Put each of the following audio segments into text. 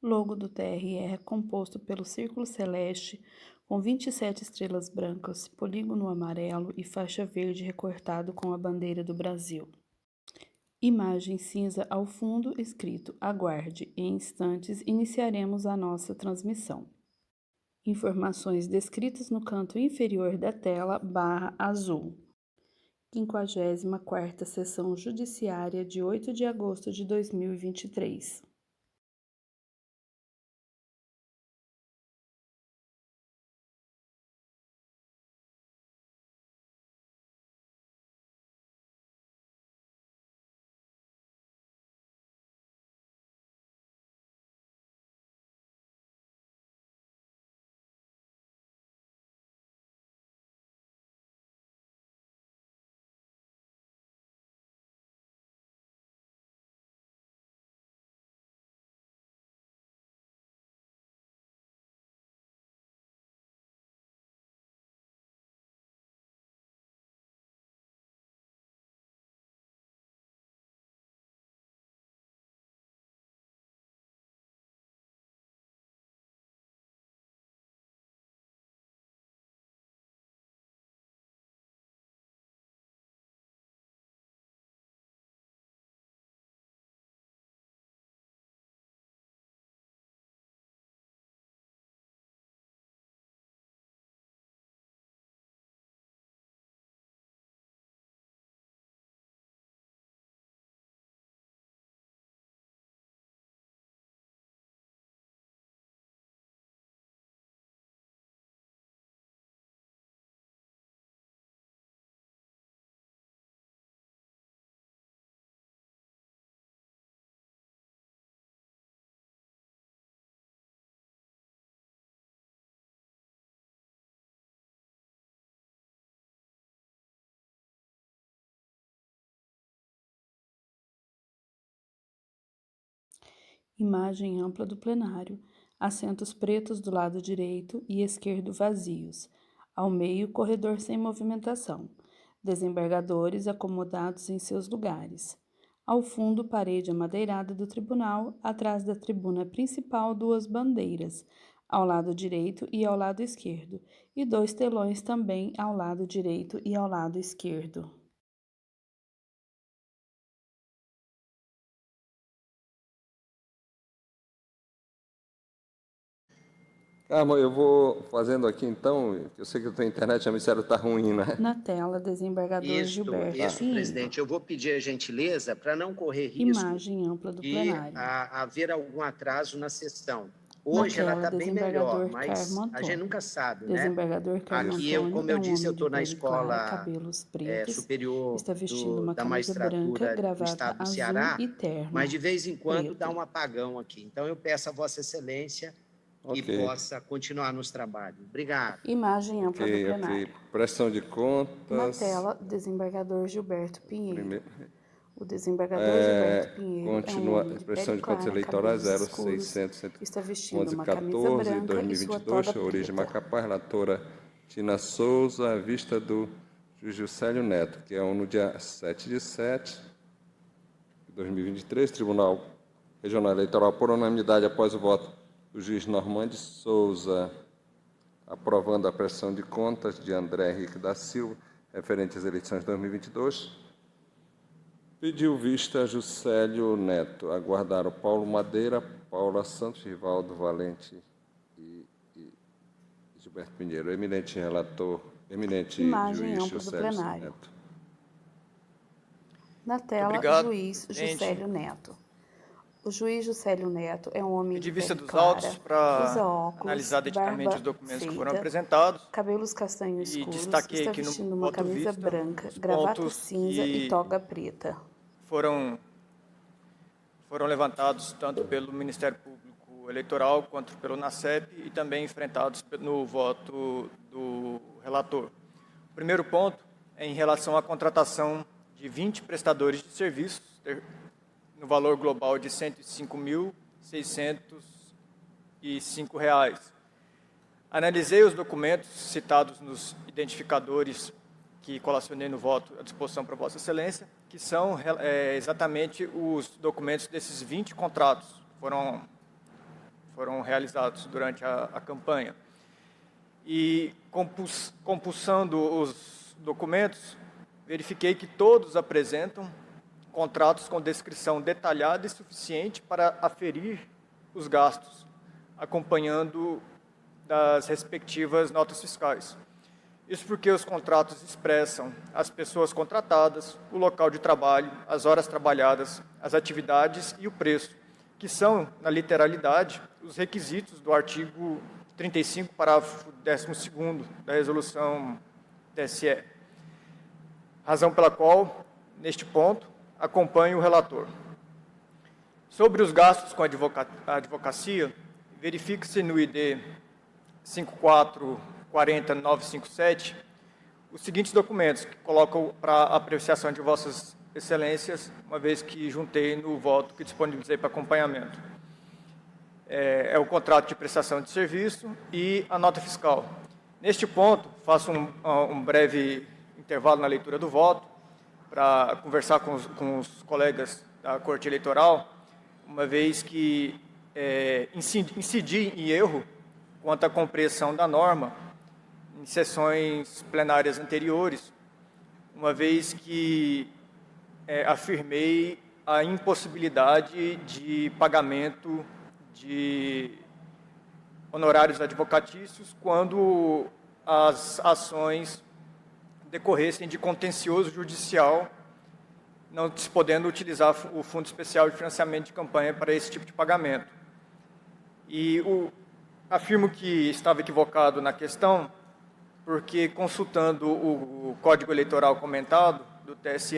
Logo do TRE é composto pelo círculo celeste com 27 estrelas brancas, polígono amarelo e faixa verde recortado com a bandeira do Brasil. Imagem cinza ao fundo escrito "Aguarde", em instantes iniciaremos a nossa transmissão. Informações descritas no canto inferior da tela /azul. 54ª Sessão Judiciária de 8 de agosto de 2023. Imagem ampla do plenário. Assentos pretos do lado direito e esquerdo vazios. Ao meio, corredor sem movimentação. Desembargadores acomodados em seus lugares. Ao fundo, parede amadeirada do tribunal. Atrás da tribuna principal, duas bandeiras, ao lado direito e ao lado esquerdo, e dois telões também ao lado direito e ao lado esquerdo. Carmo, eu vou fazendo aqui então, eu sei que a tua internet, a ministério está ruim, né? Na tela, desembargador Gilberto Pinheiro. Presidente. Eu vou pedir a gentileza para não correr risco Imagem ampla do de plenário. haver algum atraso na sessão. Na Hoje ela tela, está bem melhor, desembargador mas Carmo a gente Antônio. nunca sabe, né? Desembargador Carmo Aqui, Antônio como é eu um disse, eu homem de estou na pele clara, escola cabelos pretos, superior está vestindo uma da camisa branca, magistratura do gravata Estado do azul Ceará, e terno mas de vez em quando preto. dá um apagão aqui. Então eu peço a Vossa Excelência que Ok. possa continuar nos trabalhos. Obrigado. Imagem ampla do plenário. Prestação de Na contas. tela, desembargador Gilberto Pinheiro. Primeiro, O desembargador Gilberto Pinheiro continua, é um homem de prestação pele de contas clara, eleitorais cabelos escuros, 0600 está vestindo uma 14 camisa branca e 2022, sua toga origem preta. Macapá, relatora Tina Souza, à vista do juiz Juscelio Neto, que é no dia 7/7 de 2023, Tribunal Regional Eleitoral, por unanimidade, após o voto do juiz Normande Souza, aprovando a prestação de contas de André Henrique da Silva, referente às eleições de 2022, pediu vista a Juscelio Neto. Aguardaram Paulo Madeira, Paula Santos, Rivaldo Valente e Gilberto Pinheiro. Eminente relator, eminente Imagem juiz ampla do Juscelio plenário. Neto. Na tela, obrigado, juiz presidente. Juscelio Neto. O juiz Juscelio Neto é um homem de Pedi vista pele dos clara, autos para usa óculos, analisar devidamente os barba documentos que foram feita, apresentados cabelos castanho e escuros, destaquei está aqui no vestindo uma voto camisa vista branca, os gravata pontos cinza e que toga preta. foram levantados tanto pelo Ministério Público Eleitoral quanto pelo NACEP e também enfrentados no voto do relator. O primeiro ponto é em relação à contratação de 20 prestadores de serviços, no valor global de R$ 105.605. Analisei os documentos citados nos identificadores que colacionei no voto à disposição para Vossa Excelência, que são exatamente os documentos desses 20 contratos. Foram foram realizados durante a campanha. E, compulsando os documentos, verifiquei que todos apresentam contratos com descrição detalhada e suficiente para aferir os gastos, acompanhando das respectivas notas fiscais. Isso porque os contratos expressam as pessoas contratadas, o local de trabalho, as horas trabalhadas, as atividades e o preço, que são, na literalidade, os requisitos do artigo 35, parágrafo 12º da Resolução TSE. Razão pela qual, neste ponto, acompanho o relator. Sobre os gastos com a advocacia, verifique-se no ID 5440957 os seguintes documentos que coloco para apreciação de vossas excelências, uma vez que juntei no voto que disponibilizei para acompanhamento. É o contrato de prestação de serviço e a nota fiscal. Neste ponto, faço um breve intervalo na leitura do voto para conversar com os colegas da Corte Eleitoral, uma vez que incidi em erro quanto à compreensão da norma em sessões plenárias anteriores, uma vez que afirmei a impossibilidade de pagamento de honorários advocatícios quando as ações decorressem de contencioso judicial, não se podendo utilizar o Fundo Especial de Financiamento de Campanha para esse tipo de pagamento. E afirmo que estava equivocado na questão, porque consultando o Código Eleitoral comentado do TSE,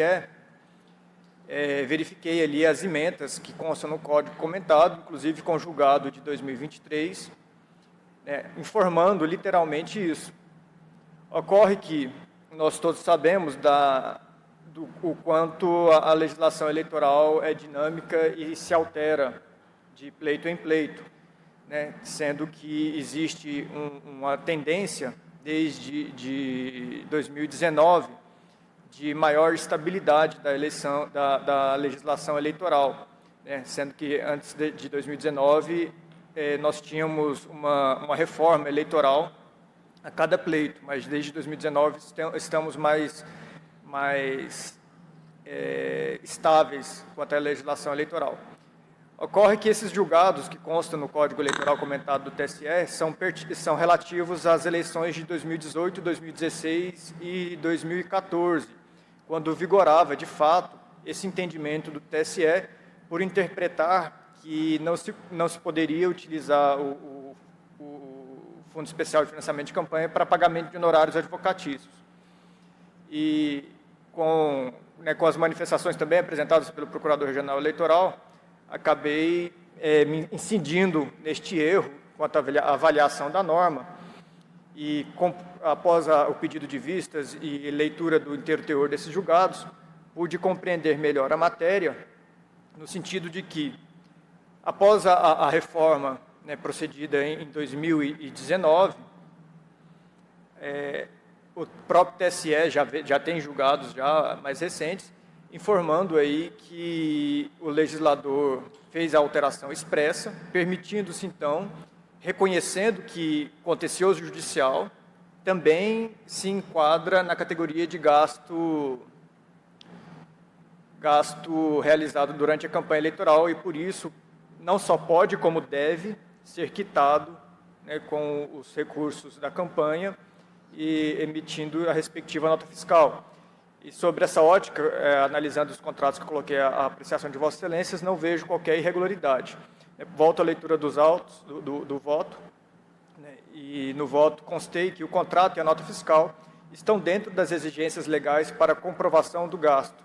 verifiquei ali as emendas que constam no Código comentado, inclusive com o julgado de 2023, informando literalmente isso. Ocorre que nós todos sabemos o quanto a legislação eleitoral é dinâmica e se altera de pleito em pleito, sendo que existe uma tendência desde 2019 de maior estabilidade da eleição da legislação eleitoral, sendo que antes de 2019 nós tínhamos uma reforma eleitoral a cada pleito, mas desde 2019 estamos mais estáveis quanto à legislação eleitoral. Ocorre que esses julgados que constam no Código Eleitoral comentado do TSE são relativos às eleições de 2018, 2016 e 2014, quando vigorava, de fato, esse entendimento do TSE por interpretar que não se poderia utilizar o Fundo Especial de Financiamento de Campanha para pagamento de honorários advocatícios. E com as manifestações também apresentadas pelo Procurador Regional Eleitoral, acabei me incidindo neste erro quanto à avaliação da norma e, após o pedido de vistas e leitura do inteiro teor desses julgados, pude compreender melhor a matéria, no sentido de que, após a reforma procedida em 2019, o próprio TSE já tem julgados já mais recentes, informando aí que o legislador fez a alteração expressa, permitindo-se, então, reconhecendo que contencioso judicial também se enquadra na categoria de gasto realizado durante a campanha eleitoral e, por isso, não só pode, como deve, ser quitado com os recursos da campanha e emitindo a respectiva nota fiscal. E sobre essa ótica, analisando os contratos que eu coloquei à apreciação de Vossas Excelências, não vejo qualquer irregularidade. Volto à leitura dos autos do voto, e no voto constei que o contrato e a nota fiscal estão dentro das exigências legais para comprovação do gasto.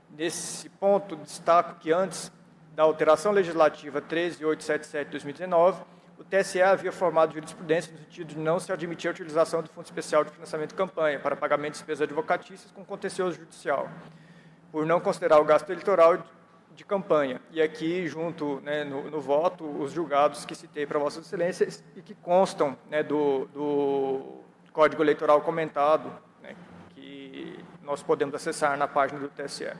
Nesse ponto, destaco que antes da alteração legislativa 13877 de 2019, o TSE havia formado jurisprudência no sentido de não se admitir a utilização do Fundo Especial de Financiamento de Campanha para pagamento de despesas advocatícias com contencioso judicial, por não considerar o gasto eleitoral de campanha. E aqui, junto no voto, os julgados que citei para Vossas Excelências e que constam do Código Eleitoral comentado, que nós podemos acessar na página do TSE.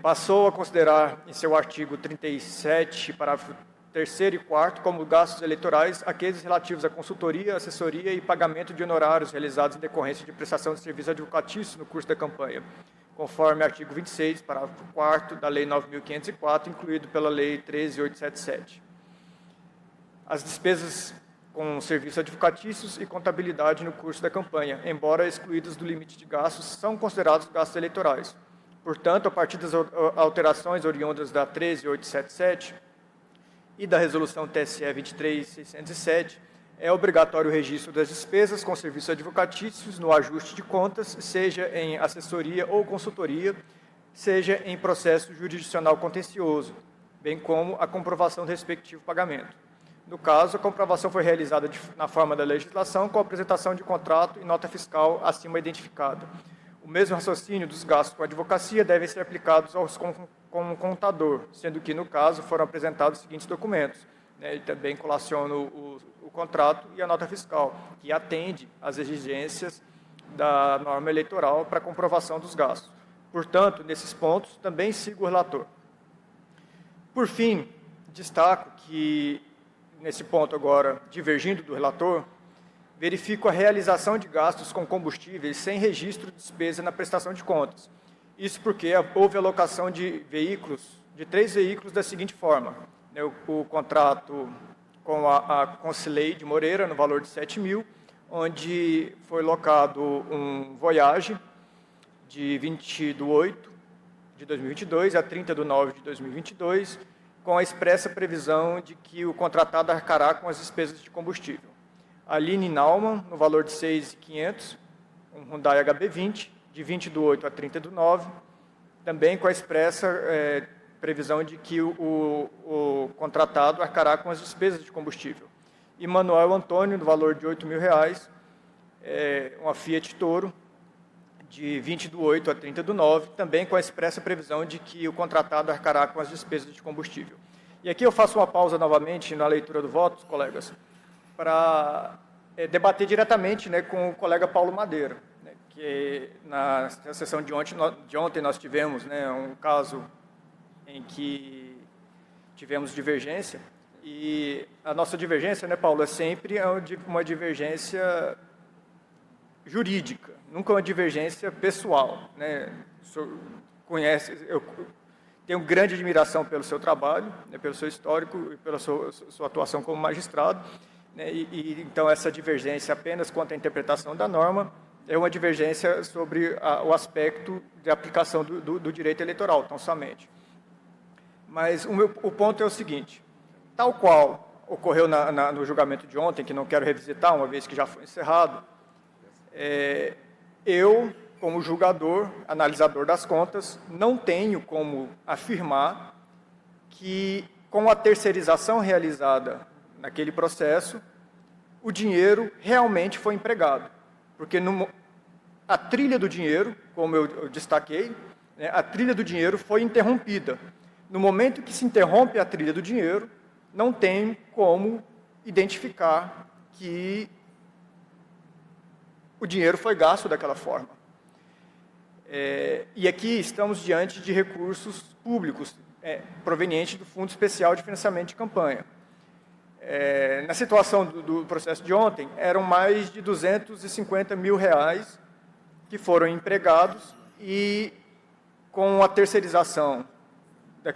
Passou a considerar, em seu artigo 37, parágrafo 3º e 4º como gastos eleitorais, aqueles relativos à consultoria, assessoria e pagamento de honorários realizados em decorrência de prestação de serviços advocatícios no curso da campanha, conforme artigo 26, parágrafo 4º da Lei 9.504, incluído pela Lei 13.877. As despesas com serviços advocatícios e contabilidade no curso da campanha, embora excluídas do limite de gastos, são considerados gastos eleitorais. Portanto, a partir das alterações oriundas da 13.877 e da Resolução TSE 23.607, é obrigatório o registro das despesas com serviços advocatícios no ajuste de contas, seja em assessoria ou consultoria, seja em processo jurisdicional contencioso, bem como a comprovação do respectivo pagamento. No caso, a comprovação foi realizada na forma da legislação com a apresentação de contrato e nota fiscal acima identificada. O mesmo raciocínio dos gastos com advocacia devem ser aplicados com o contador, sendo que, no caso, foram apresentados os seguintes documentos. E também colaciono o contrato e a nota fiscal, que atende às exigências da norma eleitoral para comprovação dos gastos. Portanto, nesses pontos, também sigo o relator. Por fim, destaco que, nesse ponto agora, divergindo do relator, verifico a realização de gastos com combustíveis sem registro de despesa na prestação de contas. Isso porque houve alocação de veículos, de 3 veículos da seguinte forma. O contrato com a Concileide Moreira, no valor de 7.000, onde foi locado um Voyage de 20/8 de 2022 a 30/9 de 2022, com a expressa previsão de que o contratado arcará com as despesas de combustível. A Line Naumann, no valor de 6.500, um Hyundai HB20, de 20/8 a 30/9, também com a expressa previsão de que o contratado arcará com as despesas de combustível. E Manuel Antônio, no valor de R$ 8.000, uma Fiat Toro, de 20/8 a 30/9, também com a expressa previsão de que o contratado arcará com as despesas de combustível. E aqui eu faço uma pausa novamente na leitura do voto, colegas, para debater diretamente com o colega Paulo Madeira, que na sessão de ontem nós tivemos um caso em que tivemos divergência, e a nossa divergência, Paulo, é sempre uma divergência jurídica, nunca uma divergência pessoal. O senhor conhece, eu tenho grande admiração pelo seu trabalho, pelo seu histórico e pela sua atuação como magistrado, então essa divergência apenas quanto à interpretação da norma é uma divergência sobre o aspecto de aplicação do direito eleitoral, tão somente. Mas o ponto é o seguinte: tal qual ocorreu no julgamento de ontem, que não quero revisitar, uma vez que já foi encerrado, eu, como julgador, analisador das contas, não tenho como afirmar que, com a terceirização realizada naquele processo, o dinheiro realmente foi empregado. Porque a trilha do dinheiro, como eu destaquei, a trilha do dinheiro foi interrompida. No momento que se interrompe a trilha do dinheiro, não tem como identificar que o dinheiro foi gasto daquela forma. E aqui estamos diante de recursos públicos provenientes do Fundo Especial de Financiamento de Campanha. Na situação do processo de ontem, eram mais de R$ 250 mil que foram empregados, e com a terceirização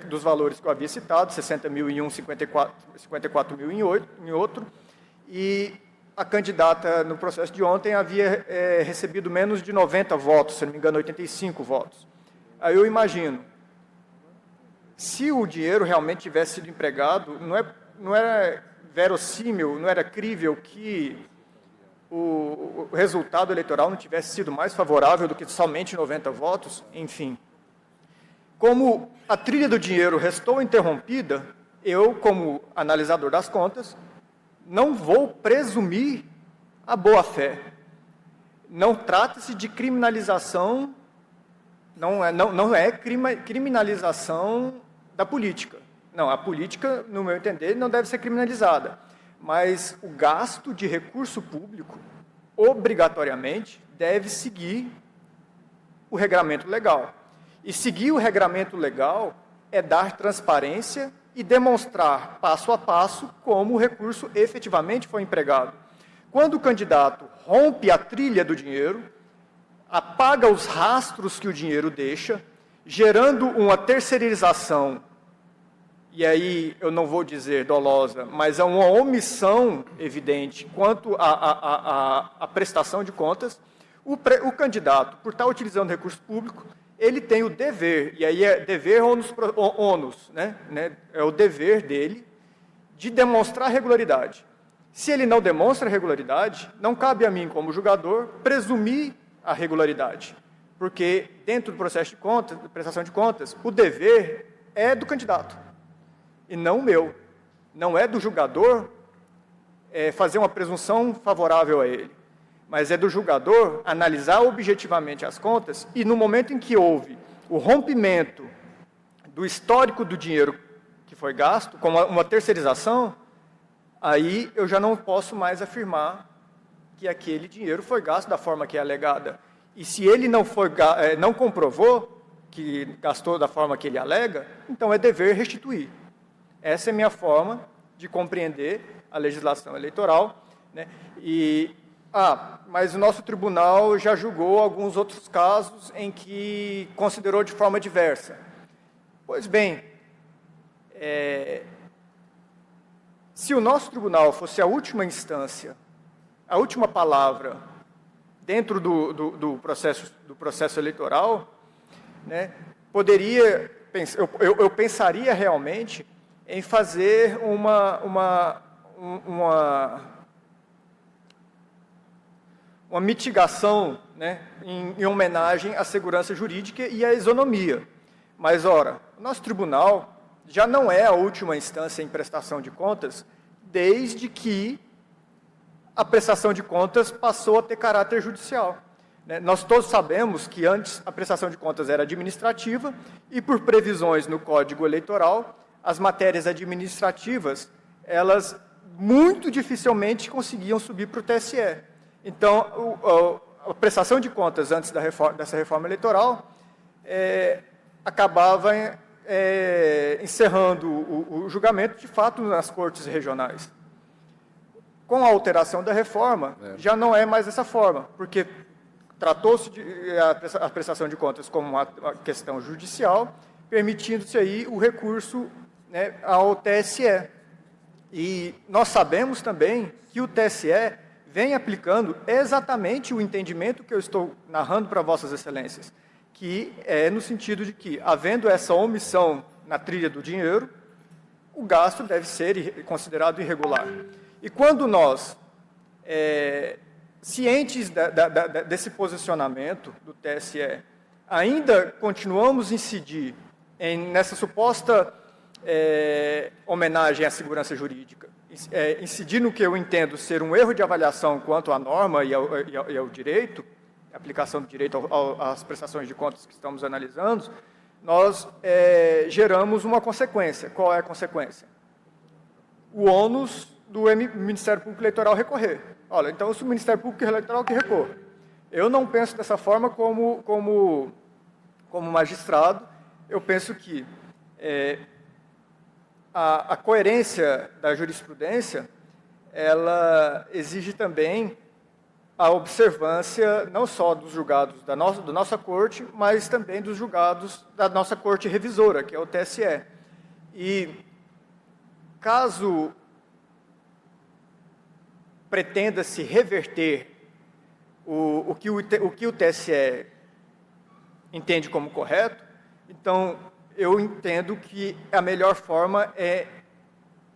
dos valores que eu havia citado, 60 mil em um, 54 mil em outro, e a candidata no processo de ontem havia recebido menos de 90 votos, se não me engano, 85 votos. Aí eu imagino, se o dinheiro realmente tivesse sido empregado, não era verossímil, não era crível que o resultado eleitoral não tivesse sido mais favorável do que somente 90 votos, enfim. Como a trilha do dinheiro restou interrompida, eu, como analisador das contas, não vou presumir a boa-fé. Não trata-se de criminalização, não é criminalização da política. Não, a política, no meu entender, não deve ser criminalizada. Mas o gasto de recurso público, obrigatoriamente, deve seguir o regramento legal. E seguir o regramento legal é dar transparência e demonstrar passo a passo como o recurso efetivamente foi empregado. Quando o candidato rompe a trilha do dinheiro, apaga os rastros que o dinheiro deixa, gerando uma terceirização, e aí eu não vou dizer dolosa, mas é uma omissão evidente quanto à prestação de contas, o candidato, por estar utilizando recurso público, ele tem o dever, e aí é dever ônus, né? É o dever dele de demonstrar regularidade. Se ele não demonstra regularidade, não cabe a mim, como julgador, presumir a regularidade, porque dentro do processo de contas, de prestação de contas, o dever é do candidato, e não o meu. Não é do julgador fazer uma presunção favorável a ele, mas é do julgador analisar objetivamente as contas e, no momento em que houve o rompimento do histórico do dinheiro que foi gasto, com uma terceirização, aí eu já não posso mais afirmar que aquele dinheiro foi gasto da forma que é alegada. E se ele não comprovou que gastou da forma que ele alega, então é dever restituir. Essa é a minha forma de compreender a legislação eleitoral, né? Mas o nosso tribunal já julgou alguns outros casos em que considerou de forma diversa. Pois bem, se o nosso tribunal fosse a última instância, a última palavra dentro do processo eleitoral, né, eu pensaria realmente em fazer uma mitigação, né, em homenagem à segurança jurídica e à isonomia. Mas, ora, o nosso tribunal já não é a última instância em prestação de contas, desde que a prestação de contas passou a ter caráter judicial, né? Nós todos sabemos que antes a prestação de contas era administrativa e, por previsões no Código Eleitoral, as matérias administrativas, elas muito dificilmente conseguiam subir para o TSE. Então, a prestação de contas antes dessa reforma eleitoral acabava encerrando o julgamento, de fato, nas cortes regionais. Com a alteração da reforma, já não é mais dessa forma, porque tratou-se a prestação de contas como uma questão judicial, permitindo-se aí o recurso, né, ao TSE. E nós sabemos também que o TSE vem aplicando exatamente o entendimento que eu estou narrando para Vossas Excelências, que é no sentido de que, havendo essa omissão na trilha do dinheiro, o gasto deve ser considerado irregular. E quando nós, cientes desse posicionamento do TSE, ainda continuamos a incidir nessa suposta homenagem à segurança jurídica, incidir no que eu entendo ser um erro de avaliação quanto à norma e ao direito, a aplicação do direito às prestações de contas que estamos analisando, nós geramos uma consequência. Qual é a consequência? O ônus do Ministério Público Eleitoral recorrer. Olha, então, se o Ministério Público Eleitoral que recorre. Eu não penso dessa forma como magistrado, eu penso que a coerência da jurisprudência, ela exige também a observância não só dos julgados da nossa corte, mas também dos julgados da nossa corte revisora, que é o TSE. E caso pretenda-se reverter o que o TSE entende como correto, então eu entendo que a melhor forma é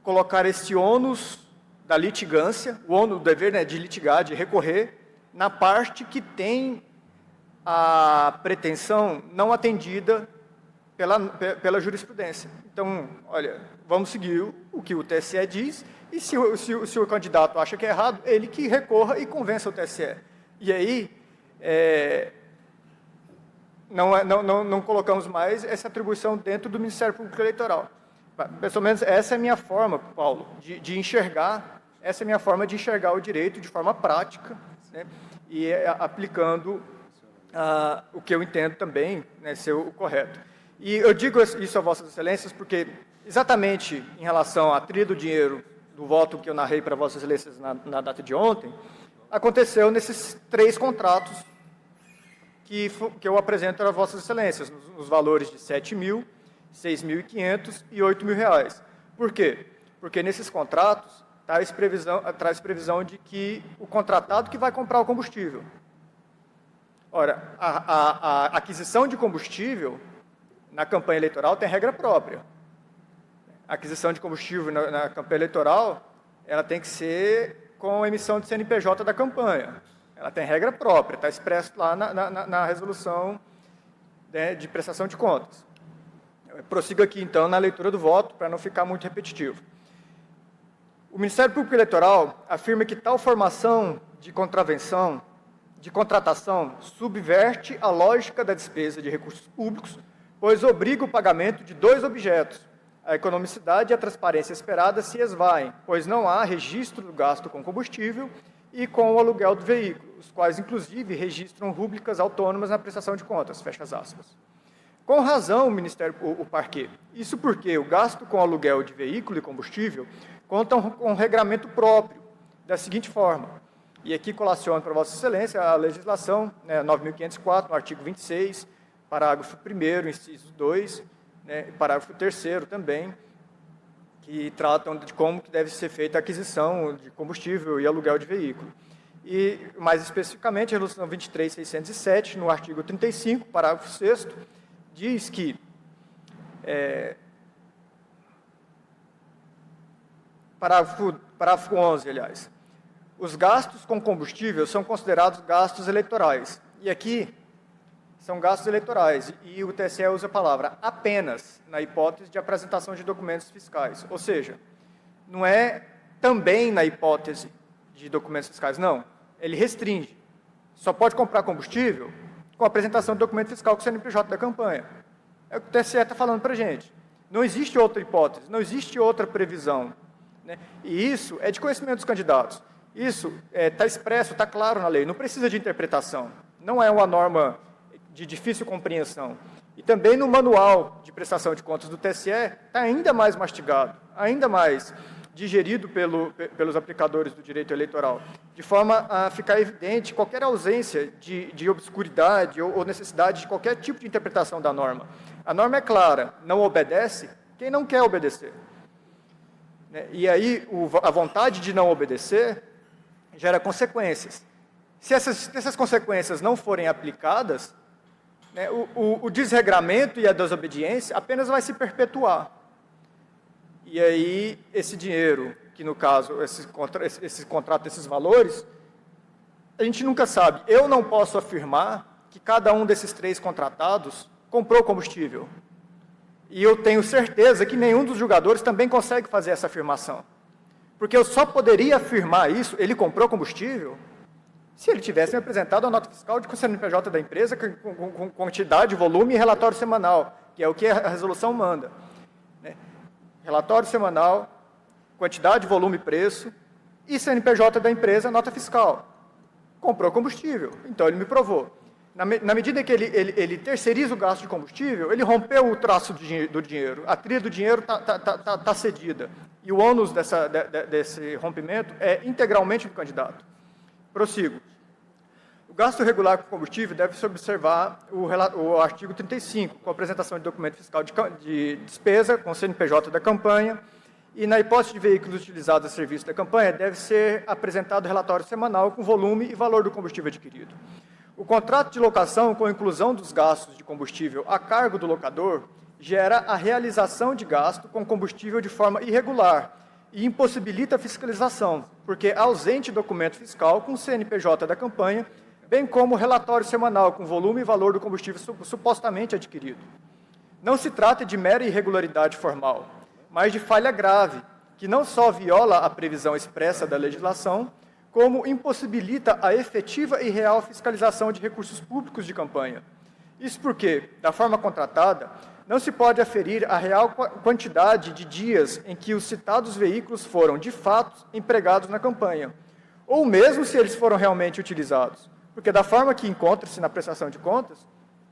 colocar esse ônus da litigância, o dever, né, de litigar, de recorrer, na parte que tem a pretensão não atendida pela jurisprudência. Então, olha, vamos seguir o que o TSE diz, e se o candidato acha que é errado, ele que recorra e convença o TSE. E aí, não colocamos mais essa atribuição dentro do Ministério Público Eleitoral. Pelo menos essa é a minha forma, Paulo, de enxergar, essa é a minha forma de enxergar o direito de forma prática, né, e aplicando o que eu entendo também, né, ser o correto. E eu digo isso a Vossas Excelências porque exatamente em relação à trilha do dinheiro do voto que eu narrei para Vossas Excelências na data de ontem, aconteceu nesses 3 contratos que eu apresento a Vossas Excelências, nos valores de R$ 7.000, R$ 6.500 e R$ 8.000. Por quê? Porque nesses contratos traz previsão de que o contratado que vai comprar o combustível. Ora, a aquisição de combustível na campanha eleitoral tem regra própria. A aquisição de combustível na campanha eleitoral, ela tem que ser com emissão de CNPJ da campanha. Ela tem regra própria, está expresso lá na resolução, né, de prestação de contas. Eu prossigo aqui, então, na leitura do voto, para não ficar muito repetitivo. O Ministério Público Eleitoral afirma que tal formação de contratação subverte a lógica da despesa de recursos públicos, pois obriga o pagamento de 2 objetos. A economicidade e a transparência esperada se esvaem, pois não há registro do gasto com combustível e com o aluguel do veículo, os quais, inclusive, registram rúbricas autônomas na prestação de contas, fecha as aspas. Com razão, o Parquet. Isso porque o gasto com aluguel de veículo e combustível contam com um regramento próprio, da seguinte forma, e aqui colaciono para Vossa Excelência a legislação, né, 9.504, no artigo 26, parágrafo 1º, inciso 2, né, parágrafo 3º também, que tratam de como que deve ser feita a aquisição de combustível e aluguel de veículo. E, mais especificamente, a resolução 23.607, no artigo 35, parágrafo 6º, diz que parágrafo 11, aliás, os gastos com combustível são considerados gastos eleitorais. E aqui são gastos eleitorais, e o TSE usa a palavra apenas na hipótese de apresentação de documentos fiscais. Ou seja, não é também na hipótese de documentos fiscais, não. Ele restringe. Só pode comprar combustível com a apresentação de documento fiscal com o CNPJ da campanha. É o que o TSE está falando para a gente. Não existe outra hipótese, não existe outra previsão, né? E isso é de conhecimento dos candidatos. Isso está expresso, está claro na lei, não precisa de interpretação. Não é uma norma de difícil compreensão. E também no manual de prestação de contas do TSE está ainda mais mastigado, ainda mais digerido pelos aplicadores do direito eleitoral, de forma a ficar evidente qualquer ausência de obscuridade ou necessidade de qualquer tipo de interpretação da norma. A norma é clara, não obedece quem não quer obedecer. E aí, a vontade de não obedecer gera consequências. Se essas consequências não forem aplicadas, né, o desregramento e a desobediência apenas vai se perpetuar. E aí, esse dinheiro, que no caso, esse contrato, esses valores, a gente nunca sabe. Eu não posso afirmar que cada um desses 3 contratados comprou combustível. E eu tenho certeza que nenhum dos julgadores também consegue fazer essa afirmação. Porque eu só poderia afirmar isso, ele comprou combustível, se ele tivesse me apresentado a nota fiscal de CNPJ da empresa com quantidade, volume e relatório semanal, que é o que a resolução manda. Né? Relatório semanal, quantidade, volume e preço, e CNPJ da empresa, nota fiscal. Comprou combustível, então ele me provou. Na medida que ele terceiriza o gasto de combustível, ele rompeu o traço do dinheiro, a trilha do dinheiro está cedida. E o ônus desse rompimento é integralmente do candidato. Prossigo. O gasto regular com combustível deve-se observar o artigo 35, com a apresentação de documento fiscal de despesa, com o CNPJ da campanha, e na hipótese de veículos utilizados a serviço da campanha, deve ser apresentado relatório semanal com volume e valor do combustível adquirido. O contrato de locação, com inclusão dos gastos de combustível a cargo do locador, gera a realização de gasto com combustível de forma irregular e impossibilita a fiscalização, porque é ausente documento fiscal com o CNPJ da campanha, bem como relatório semanal com volume e valor do combustível supostamente adquirido. Não se trata de mera irregularidade formal, mas de falha grave, que não só viola a previsão expressa da legislação, como impossibilita a efetiva e real fiscalização de recursos públicos de campanha. Isso porque, da forma contratada, não se pode aferir a real quantidade de dias em que os citados veículos foram, de fato, empregados na campanha, ou mesmo se eles foram realmente utilizados, porque da forma que encontra-se na prestação de contas,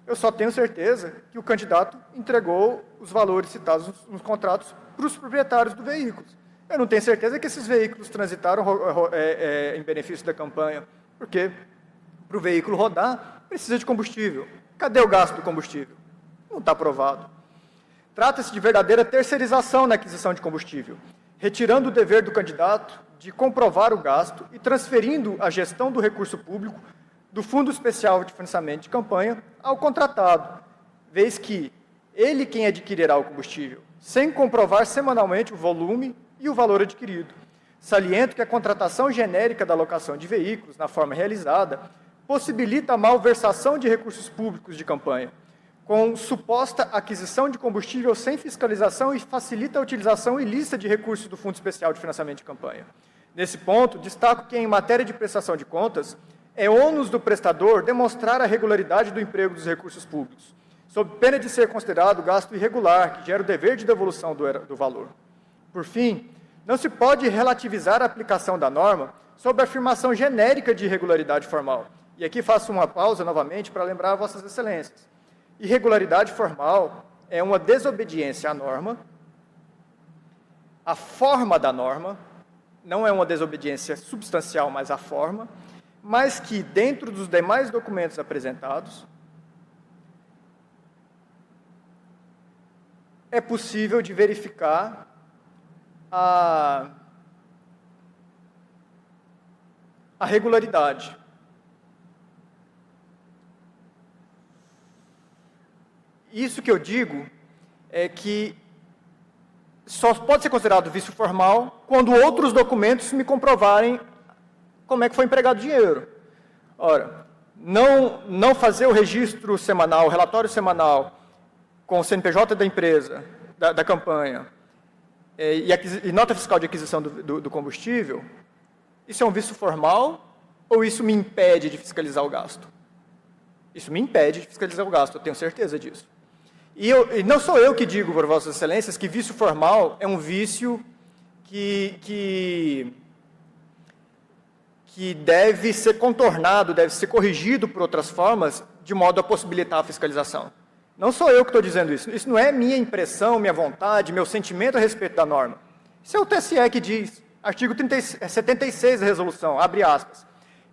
eu só tenho certeza que o candidato entregou os valores citados nos contratos para os proprietários do veículo. Eu não tenho certeza que esses veículos transitaram em benefício da campanha, porque para o veículo rodar, precisa de combustível. Cadê o gasto do combustível? Não está aprovado. Trata-se de verdadeira terceirização na aquisição de combustível, retirando o dever do candidato de comprovar o gasto e transferindo a gestão do recurso público do Fundo Especial de Financiamento de Campanha ao contratado, vez que ele quem adquirirá o combustível, sem comprovar semanalmente o volume e o valor adquirido. Saliento que a contratação genérica da alocação de veículos, na forma realizada, possibilita a malversação de recursos públicos de campanha, com suposta aquisição de combustível sem fiscalização e facilita a utilização ilícita de recursos do Fundo Especial de Financiamento de Campanha. Nesse ponto, destaco que, em matéria de prestação de contas, é ônus do prestador demonstrar a regularidade do emprego dos recursos públicos, sob pena de ser considerado gasto irregular, que gera o dever de devolução do valor. Por fim, não se pode relativizar a aplicação da norma sob a afirmação genérica de irregularidade formal. E aqui faço uma pausa novamente para lembrar a Vossas Excelências. Irregularidade formal é uma desobediência à norma, a forma da norma, não é uma desobediência substancial, mas a forma, mas que, dentro dos demais documentos apresentados, é possível de verificar a regularidade. Isso que eu digo é que só pode ser considerado vício formal quando outros documentos me comprovarem como é que foi empregado o dinheiro. Ora, não fazer o registro semanal, o relatório semanal com o CNPJ da empresa, da campanha, e nota fiscal de aquisição do combustível, isso é um vício formal ou isso me impede de fiscalizar o gasto? Isso me impede de fiscalizar o gasto, eu tenho certeza disso. E não sou eu que digo, por Vossas Excelências, que vício formal é um vício que deve ser contornado, deve ser corrigido por outras formas, de modo a possibilitar a fiscalização. Não sou eu que estou dizendo isso. Isso não é minha impressão, minha vontade, meu sentimento a respeito da norma. Isso é o TSE que diz, artigo 76 da resolução, abre aspas,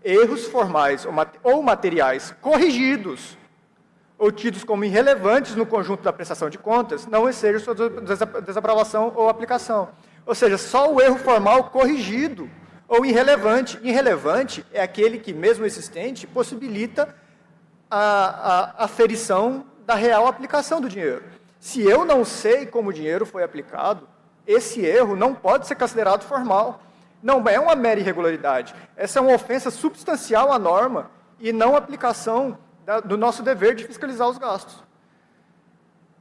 erros formais ou materiais corrigidos ou tidos como irrelevantes no conjunto da prestação de contas, não ensejam sua desaprovação ou aplicação. Ou seja, só o erro formal corrigido ou irrelevante. Irrelevante é aquele que, mesmo existente, possibilita a aferição da real aplicação do dinheiro. Se eu não sei como o dinheiro foi aplicado, esse erro não pode ser considerado formal. Não é uma mera irregularidade. Essa é uma ofensa substancial à norma e não aplicação do nosso dever de fiscalizar os gastos.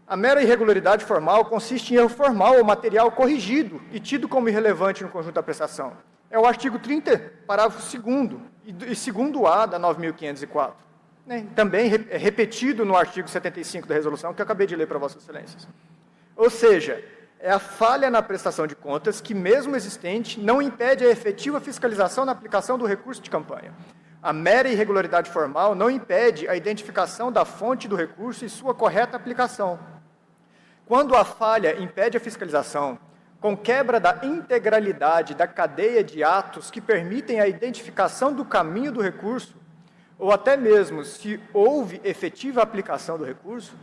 A mera irregularidade formal consiste em erro formal ou material corrigido e tido como irrelevante no conjunto da prestação. É o artigo 30, parágrafo 2º e 2º-A da 9.504. Também é repetido no artigo 75 da resolução, que eu acabei de ler para Vossas Excelências. Ou seja, é a falha na prestação de contas que, mesmo existente, não impede a efetiva fiscalização na aplicação do recurso de campanha. A mera irregularidade formal não impede a identificação da fonte do recurso e sua correta aplicação. Quando a falha impede a fiscalização, com quebra da integralidade da cadeia de atos que permitem a identificação do caminho do recurso, ou até mesmo se houve efetiva aplicação do recurso,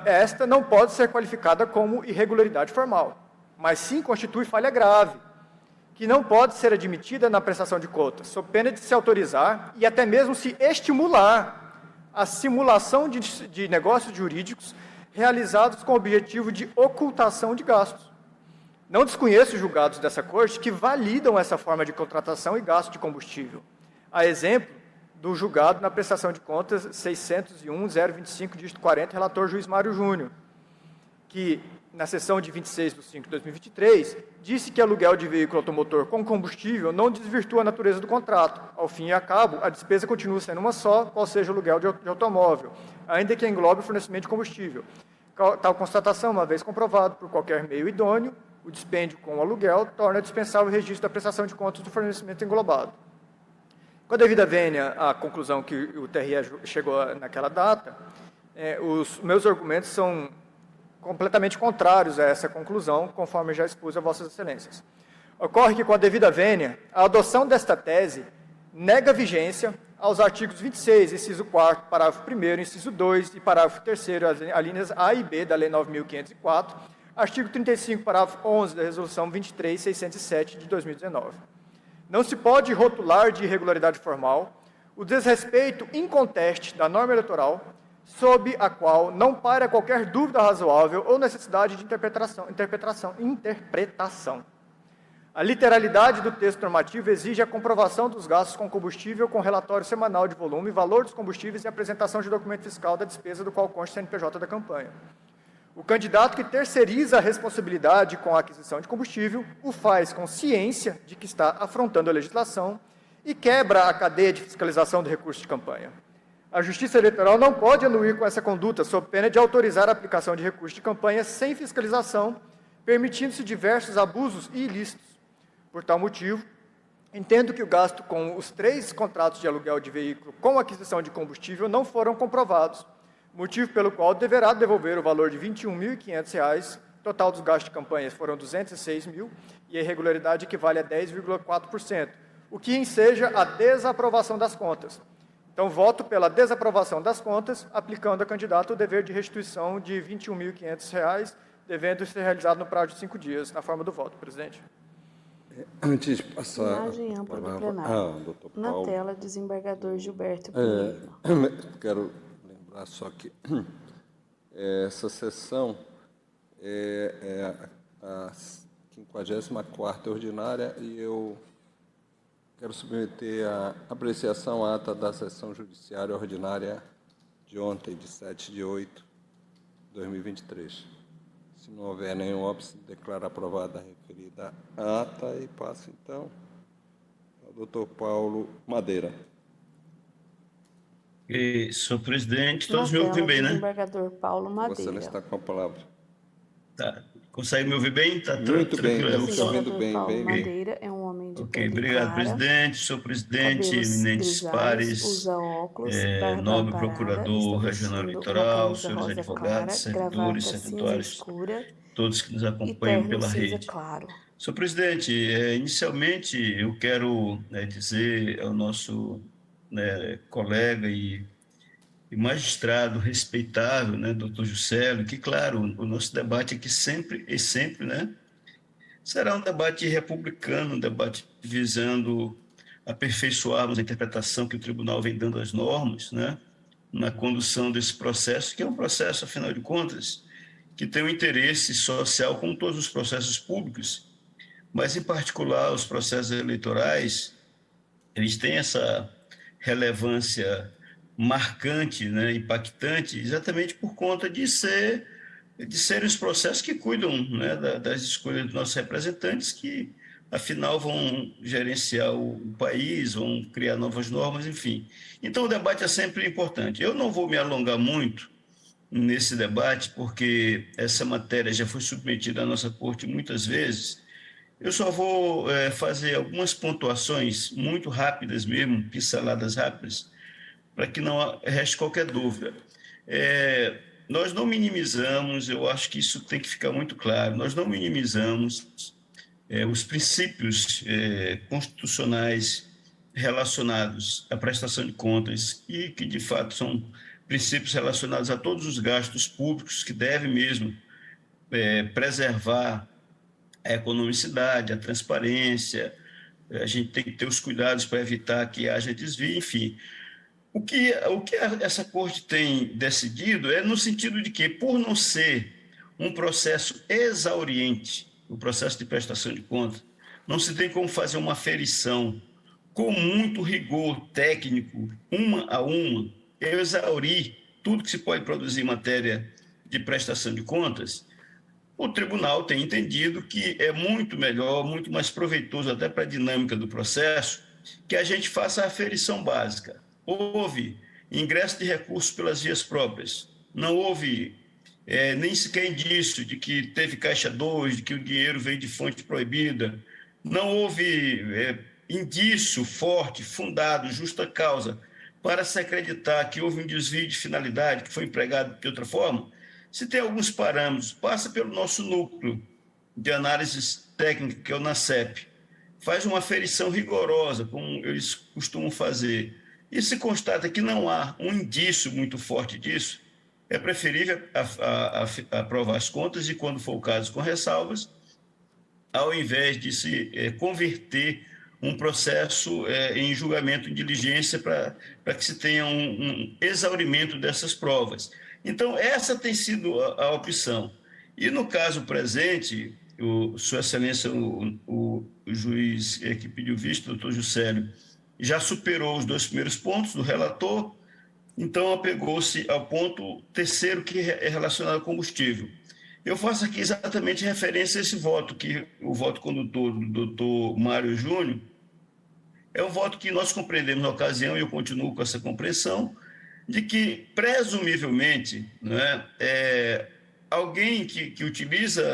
esta não pode ser qualificada como irregularidade formal, mas sim constitui falha grave, que não pode ser admitida na prestação de contas, sob pena de se autorizar e até mesmo se estimular a simulação de negócios jurídicos realizados com o objetivo de ocultação de gastos. Não desconheço julgados dessa Corte que validam essa forma de contratação e gasto de combustível. A exemplo do julgado na prestação de contas 601.025, dígito 40, relator juiz Mário Júnior, que, na sessão de 26 de 5 de 2023, disse que aluguel de veículo automotor com combustível não desvirtua a natureza do contrato. Ao fim e a cabo, a despesa continua sendo uma só, qual seja o aluguel de automóvel, ainda que englobe o fornecimento de combustível. Tal constatação, uma vez comprovado por qualquer meio idôneo, o dispêndio com o aluguel torna dispensável o registro da prestação de contas do fornecimento englobado. Com a devida vênia à conclusão que o TRE chegou naquela data, os meus argumentos são completamente contrários a essa conclusão, conforme já expus a Vossas Excelências. Ocorre que, com a devida vênia, a adoção desta tese nega vigência aos artigos 26, inciso 4º, parágrafo 1º, inciso 2 e parágrafo 3º, as linhas A e B da Lei 9.504, artigo 35, parágrafo 11 da Resolução 23.607 de 2019. Não se pode rotular de irregularidade formal o desrespeito inconteste da norma eleitoral, sob a qual não paira qualquer dúvida razoável ou necessidade de interpretação. A literalidade do texto normativo exige a comprovação dos gastos com combustível com relatório semanal de volume, valor dos combustíveis e apresentação de documento fiscal da despesa do qual consta o CNPJ da campanha. O candidato que terceiriza a responsabilidade com a aquisição de combustível o faz com ciência de que está afrontando a legislação e quebra a cadeia de fiscalização do recurso de campanha. A Justiça Eleitoral não pode anuir com essa conduta, sob pena de autorizar a aplicação de recurso de campanha sem fiscalização, permitindo-se diversos abusos e ilícitos. Por tal motivo, entendo que o gasto com os 3 contratos de aluguel de veículo com aquisição de combustível não foram comprovados, motivo pelo qual deverá devolver o valor de R$ 21.500, total dos gastos de campanha foram R$ 206.000, e a irregularidade equivale a 10,4%, o que enseja a desaprovação das contas. Então, voto pela desaprovação das contas, aplicando a candidato o dever de restituição de R$ 21.500, devendo ser realizado no prazo de 5 dias, na forma do voto, presidente. Antes de passar Imagem a ampla do palavra plenário. doutor Na Paulo, tela, desembargador Gilberto Pinheiro. quero lembrar só que essa sessão é a 54ª ordinária e eu quero submeter a apreciação à ata da sessão judiciária ordinária de ontem, de 7/8/2023. Se não houver nenhum óbice, declaro aprovada a referida ata e passo, então, ao doutor Paulo Madeira. Senhor presidente, Na todos me tela, ouvem bem, né? desembargador Paulo Você Madeira. está com a palavra. Tá. Consegue me ouvir bem? Está Muito bem, tranquilo a estamos discussão? ouvindo bem, Paulo bem, bem. Madeira é um homem de Ok, pele obrigado, clara, presidente. Senhor presidente, cabelos eminentes grisalhos, pares, usa óculos, barba nobre aparada, procurador está regional vestindo uma eleitoral, camisa senhores rosa advogados, clara, servidores, gravata cinza servidores, escura todos que nos e acompanham terno pela cinza rede. claro. Senhor presidente, inicialmente eu quero dizer ao nosso colega e magistrado respeitável, doutor Juscelio, que, claro, o nosso debate aqui sempre, será um debate republicano, um debate visando aperfeiçoarmos a interpretação que o tribunal vem dando às normas, na condução desse processo, que é um processo, afinal de contas, que tem um interesse social, como todos os processos públicos, mas, em particular, os processos eleitorais, eles têm essa relevância marcante, impactante, exatamente por conta de serem os processos que cuidam das escolhas dos nossos representantes, que, afinal, vão gerenciar o país, vão criar novas normas, enfim. Então, o debate é sempre importante. Eu não vou me alongar muito nesse debate, porque essa matéria já foi submetida à nossa corte muitas vezes. Eu só vou fazer algumas pontuações muito rápidas mesmo, pinceladas rápidas, para que não reste qualquer dúvida. Nós não minimizamos, eu acho que isso tem que ficar muito claro, nós não minimizamos os princípios constitucionais relacionados à prestação de contas e que, de fato, são princípios relacionados a todos os gastos públicos que devem mesmo preservar a economicidade, a transparência, a gente tem que ter os cuidados para evitar que haja desvio, enfim. O que essa corte tem decidido é no sentido de que, por não ser um processo exauriente, o processo de prestação de contas, não se tem como fazer uma aferição com muito rigor técnico, uma a uma, exaurir tudo que se pode produzir em matéria de prestação de contas. O tribunal tem entendido que é muito melhor, muito mais proveitoso até para a dinâmica do processo, que a gente faça a aferição básica. Houve ingresso de recursos pelas vias próprias, não houve nem sequer indício de que teve caixa 2, de que o dinheiro veio de fonte proibida, não houve indício forte, fundado, justa causa, para se acreditar que houve um desvio de finalidade, que foi empregado de outra forma, se tem alguns parâmetros, passa pelo nosso núcleo de análise técnica, que é o NACEP, faz uma aferição rigorosa, como eles costumam fazer, e se constata que não há um indício muito forte disso, é preferível aprovar as contas e, quando for o caso, com ressalvas, ao invés de se converter um processo em julgamento em diligência para que se tenha um exaurimento dessas provas. Então, essa tem sido a opção. E, no caso presente, Sua Excelência, o juiz que pediu vista, doutor Juscelio, já superou os 2 primeiros pontos do relator, então apegou-se ao ponto terceiro, que é relacionado ao combustível. Eu faço aqui exatamente referência a esse voto, que o voto condutor do doutor Mário Júnior é um voto que nós compreendemos na ocasião, e eu continuo com essa compreensão, de que, presumivelmente, né, alguém que utiliza,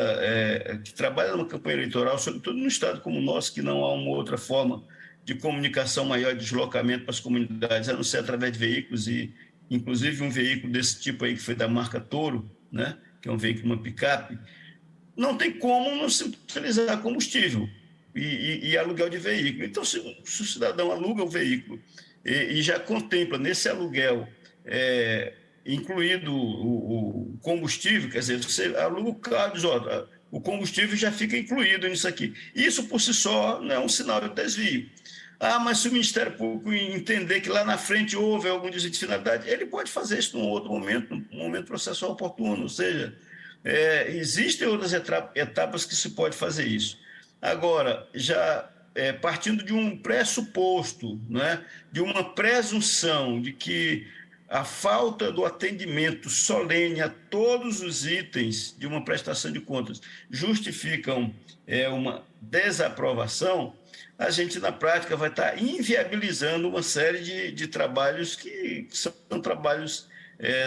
que trabalha numa campanha eleitoral, sobretudo num estado como o nosso, que não há uma outra forma de comunicação maior, de deslocamento para as comunidades, a não ser através de veículos, e inclusive um veículo desse tipo aí, que foi da marca Toro, né, que é um veículo, uma picape, não tem como não se utilizar combustível e aluguel de veículo. Então, se o cidadão aluga o veículo e já contempla nesse aluguel, incluído o combustível, quer dizer, você aluga o carro, diz, ó, o combustível já fica incluído nisso aqui. Isso, por si só, não é um sinal de desvio. Ah, mas se o Ministério Público entender que lá na frente houve algum desvio de finalidade, ele pode fazer isso num outro momento, num momento processual oportuno, ou seja, existem outras etapas que se pode fazer isso. Agora, já partindo de um pressuposto, né, de uma presunção de que a falta do atendimento solene a todos os itens de uma prestação de contas justificam uma desaprovação, a gente, na prática, vai estar inviabilizando uma série de trabalhos que são trabalhos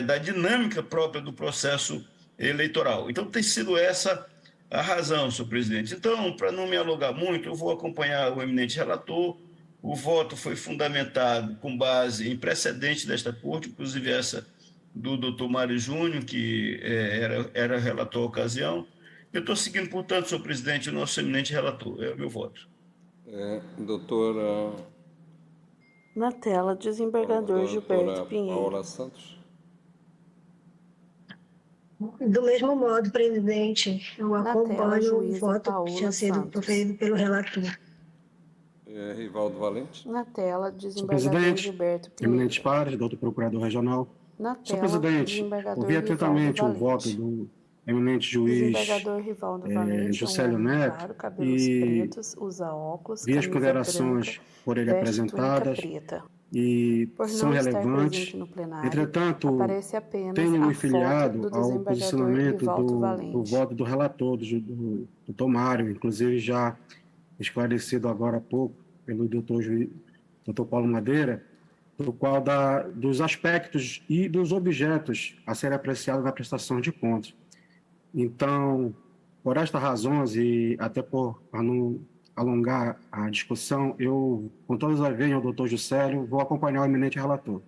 da dinâmica própria do processo eleitoral. Então, tem sido essa a razão, senhor presidente. Então, para não me alongar muito, eu vou acompanhar o eminente relator. O voto foi fundamentado com base em precedente desta corte, inclusive essa do doutor Mário Júnior, que era relator à ocasião. Eu estou seguindo, portanto, senhor presidente, o nosso eminente relator. É o meu voto. Doutora... Na tela, desembargador Gilberto Pinheiro. Paula Santos. Do mesmo modo, presidente, eu acompanho o voto que tinha sido proferido pelo relator. Rivaldo Valente. Na tela, desembargador Gilberto Pinheiro. Eminentes pares, doutor procurador regional. Na Senhor tela, presidente, ouvi atentamente o voto do eminente juiz Juscelio Neto claro, cabelos pretos, usa óculos, vi as camisa ponderações branca, por ele veste apresentadas túnica preta. e Por são não estar relevantes. presente no plenário, Entretanto, aparece apenas tenho a me foto filiado do ao desembargador posicionamento Rivaldo Valente. do voto do relator, do doutor Mário, inclusive já esclarecido agora há pouco pelo doutor Paulo Madeira, do qual dos aspectos e dos objetos a serem apreciados na prestação de contas. Então, por estas razões e até para não alongar a discussão, eu, com todas as vezes, ao doutor Juscelio, vou acompanhar o eminente relator.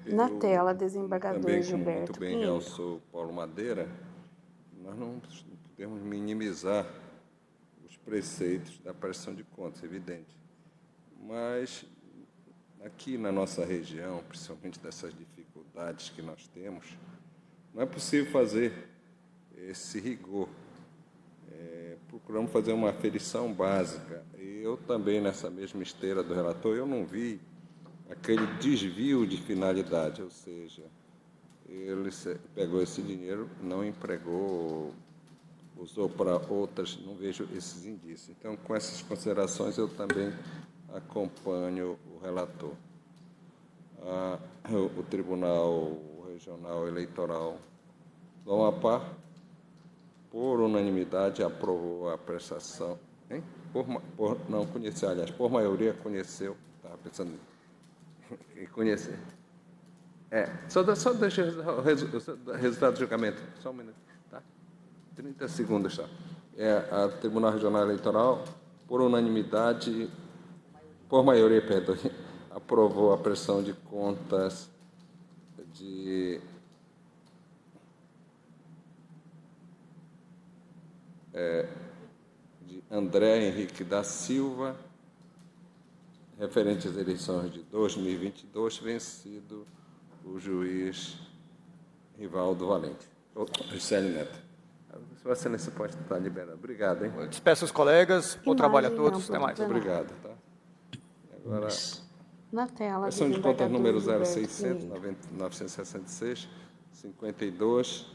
Na tela, desembargador também, Gilberto muito bem Pinheiro. realçou Paulo Madeira, nós não podemos minimizar os preceitos da prestação de contas, evidente. Mas aqui na nossa região, principalmente dessas dificuldades que nós temos, não é possível fazer esse rigor. Procuramos fazer uma aferição básica. Eu também, nessa mesma esteira do relator, eu não vi aquele desvio de finalidade, ou seja, ele pegou esse dinheiro, não empregou, usou para outras, não vejo esses indícios. Então, com essas considerações, eu também acompanho o relator. O Tribunal Regional Eleitoral do Amapá, por unanimidade, aprovou a prestação. Hein? Não conheceu, aliás, por maioria conheceu. Estava pensando em conhecer. Só deixa o resultado do julgamento. Só um minuto. Tá? 30 segundos só. A Tribunal Regional Eleitoral, por unanimidade, por maioria, perdoe, aprovou a prestação de contas de André Henrique da Silva, referente às eleições de 2022, vencido o juiz Rivaldo Valente. Juscelio Neto. Sua Excelência pode estar liberada. Obrigado, hein? Eu despeço os colegas, bom trabalho a todos, até mais. Obrigado, tá? Agora, Na tela, prestação de contas número desembargador 0600, Gilberto 966, 52,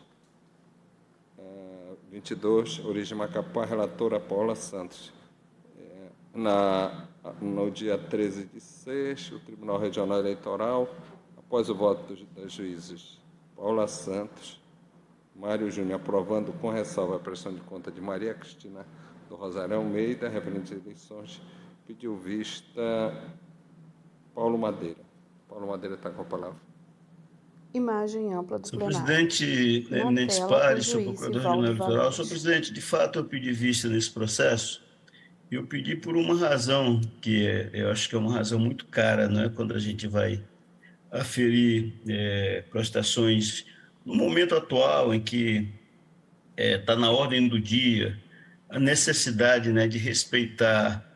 22, origem Macapá, relatora Paula Santos. No dia 13/6, o Tribunal Regional Eleitoral, após o voto das juízes Paula Santos, Mário Júnior, aprovando com ressalva a prestação de conta de Maria Cristina do Rosário Almeida, referente às eleições, pediu vista Paulo Madeira. Paulo Madeira está com a palavra. Imagem ampla do Senhor plenário. presidente, Na eminentes tela, pares, o senhor juiz procurador Rivaldo regional eleitoral, Valente. senhor presidente, de fato eu pedi vista nesse processo, e eu pedi por uma razão, eu acho que é uma razão muito cara, não é? Quando a gente vai aferir prestações no momento atual em que está na ordem do dia a necessidade, né, de respeitar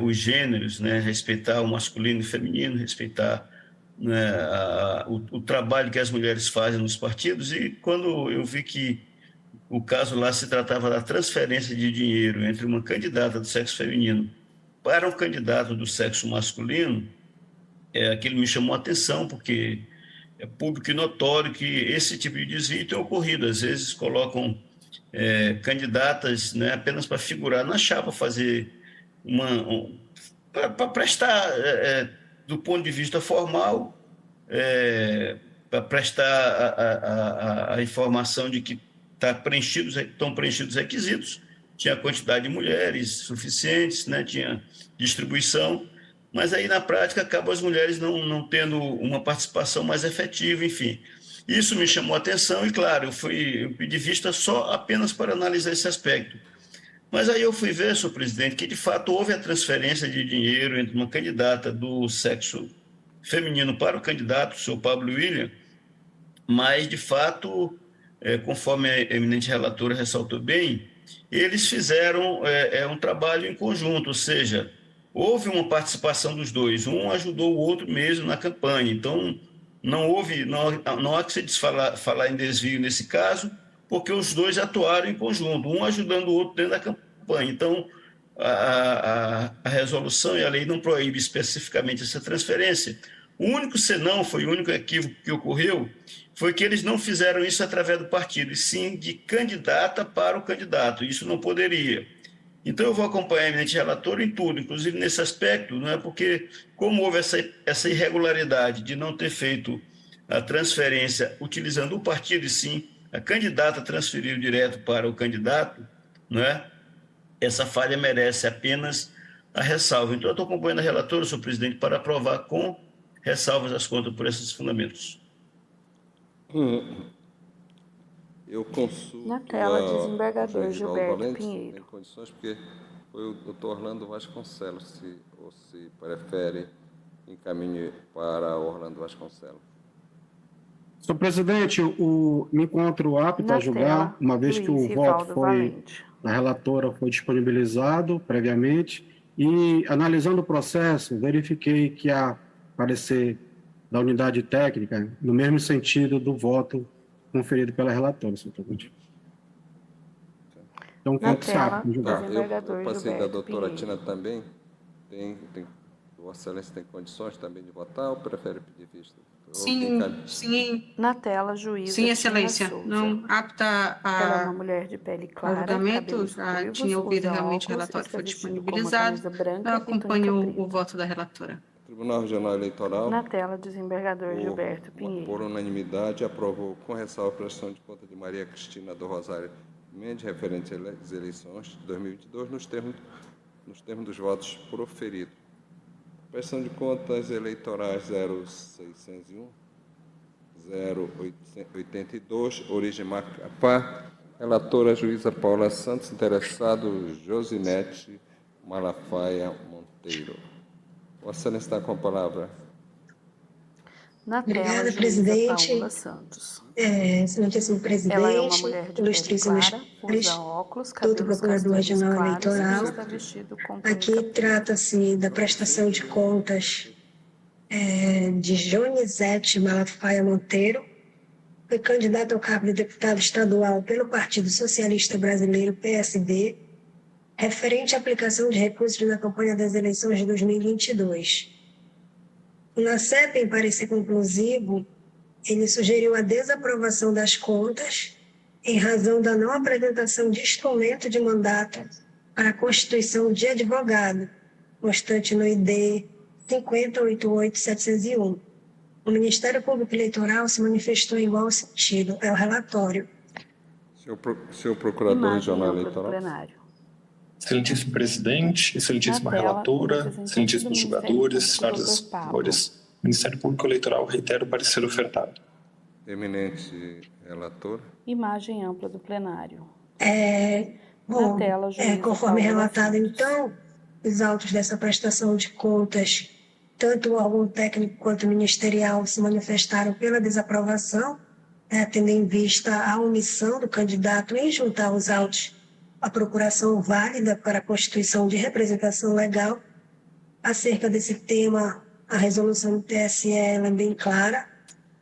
os gêneros, né, respeitar o masculino e o feminino, respeitar, né, o trabalho que as mulheres fazem nos partidos. E quando eu vi que o caso lá se tratava da transferência de dinheiro entre uma candidata do sexo feminino para um candidato do sexo masculino, aquilo me chamou a atenção, porque é público e notório que esse tipo de desvio tem ocorrido. Às vezes colocam candidatas, né, apenas para figurar na chapa, fazer para prestar, do ponto de vista formal, para prestar a informação de que estão preenchidos requisitos, tinha quantidade de mulheres suficientes, né, tinha distribuição, mas aí na prática acabam as mulheres não tendo uma participação mais efetiva, enfim. Isso me chamou a atenção e, claro, eu pedi vista só apenas para analisar esse aspecto. Mas aí eu fui ver, senhor presidente, que de fato houve a transferência de dinheiro entre uma candidata do sexo feminino para o candidato, o senhor Pablo William, mas de fato, conforme a eminente relatora ressaltou bem, eles fizeram um trabalho em conjunto, ou seja, houve uma participação dos dois, um ajudou o outro mesmo na campanha. Então, não há que se falar em desvio nesse caso, porque os dois atuaram em conjunto, um ajudando o outro dentro da campanha. Então, a resolução e a lei não proíbe especificamente essa transferência. O único senão, foi o único equívoco que ocorreu, foi que eles não fizeram isso através do partido, e sim de candidata para o candidato. Isso não poderia. Então, eu vou acompanhar a eminente relatora em tudo, inclusive nesse aspecto, não é? Porque como houve essa irregularidade de não ter feito a transferência utilizando o partido, e sim a candidata transferiu direto para o candidato, não é? Essa falha merece apenas a ressalva. Então, eu estou acompanhando a relatora, senhor presidente, para aprovar com ressalvas as contas por esses fundamentos. Eu consulto Na tela, desembargador juiz Rivaldo Gilberto Valente, Pinheiro. em condições, porque foi o doutor Orlando Vasconcelos, se prefere, encaminhe para Orlando Vasconcelos. Senhor presidente, me encontro apto Na a julgar, tela, uma vez que o Luiz voto Rivaldo foi Valente. da relatora foi disponibilizado previamente e, analisando o processo, verifiquei que há parecer da unidade técnica no mesmo sentido do voto conferido pela relatora, senhor presidente. Então, Na quanto se apto a julgar. desembargador Eu passei da Gilberto doutora Pinheiro. Tina também. Vossa Excelência tem condições também de votar ou prefere pedir vista? Sim, Na tela, juíza sim, Tina excelência. Souza. Não apta Ela é uma a mulher de pele ao clara, julgamento, cabelos já ruivos, tinha ouvido usa realmente o óculos, relatório está foi vestido com uma disponibilizado, camisa então branca e acompanho túnica o preta. voto da relatora. Tribunal Regional Eleitoral, Na tela, desembargador Gilberto Pinheiro. por unanimidade, aprovou com ressalva a prestação de conta de Maria Cristina do Rosário Mendes, referente às eleições de 2022, nos termos dos votos proferidos. Prestação de contas eleitorais 0601, 082, origem Macapá, relatora juíza Paula Santos, interessado Josinete Malafaia Monteiro. Vossa Excelência está com a palavra. Na tela, Obrigada, juíza presidente. Paula Santos. Excelentíssimo presidente, Ela é uma mulher de pele ilustríssimos clara, usa óculos, doutor cabelos Procurador castanhos Regional claros e Eleitoral. está vestido com Aqui túnica preta. trata-se da prestação de contas de Jonizete Malafaia Monteiro, foi candidato ao cargo de deputado estadual pelo Partido Socialista Brasileiro, PSD, referente à aplicação de recursos na campanha das eleições de 2022. O NACEP, em parecer conclusivo, ele sugeriu a desaprovação das contas em razão da não apresentação de instrumento de mandato para a constituição de advogado, constante no ID 5088701. O Ministério Público Eleitoral se manifestou em igual sentido. É o relatório. Senhor Procurador Imagem Regional ampla do Eleitoral. plenário. Excelentíssimo presidente, excelentíssima Na tela, relatora, representante excelentíssimos do jogadores, Ministério senhoras e Público, Dr. senhores, Ministério Público Eleitoral reitera o parecer ofertado. Eminente relator. Imagem ampla do plenário. Bom, Na tela, juíza conforme Paula relatado, Santos. então, os autos dessa prestação de contas, tanto o órgão técnico quanto o ministerial se manifestaram pela desaprovação, tendo em vista a omissão do candidato em juntar aos autos a procuração válida para a constituição de representação legal. Acerca desse tema, a resolução do TSE ela é bem clara.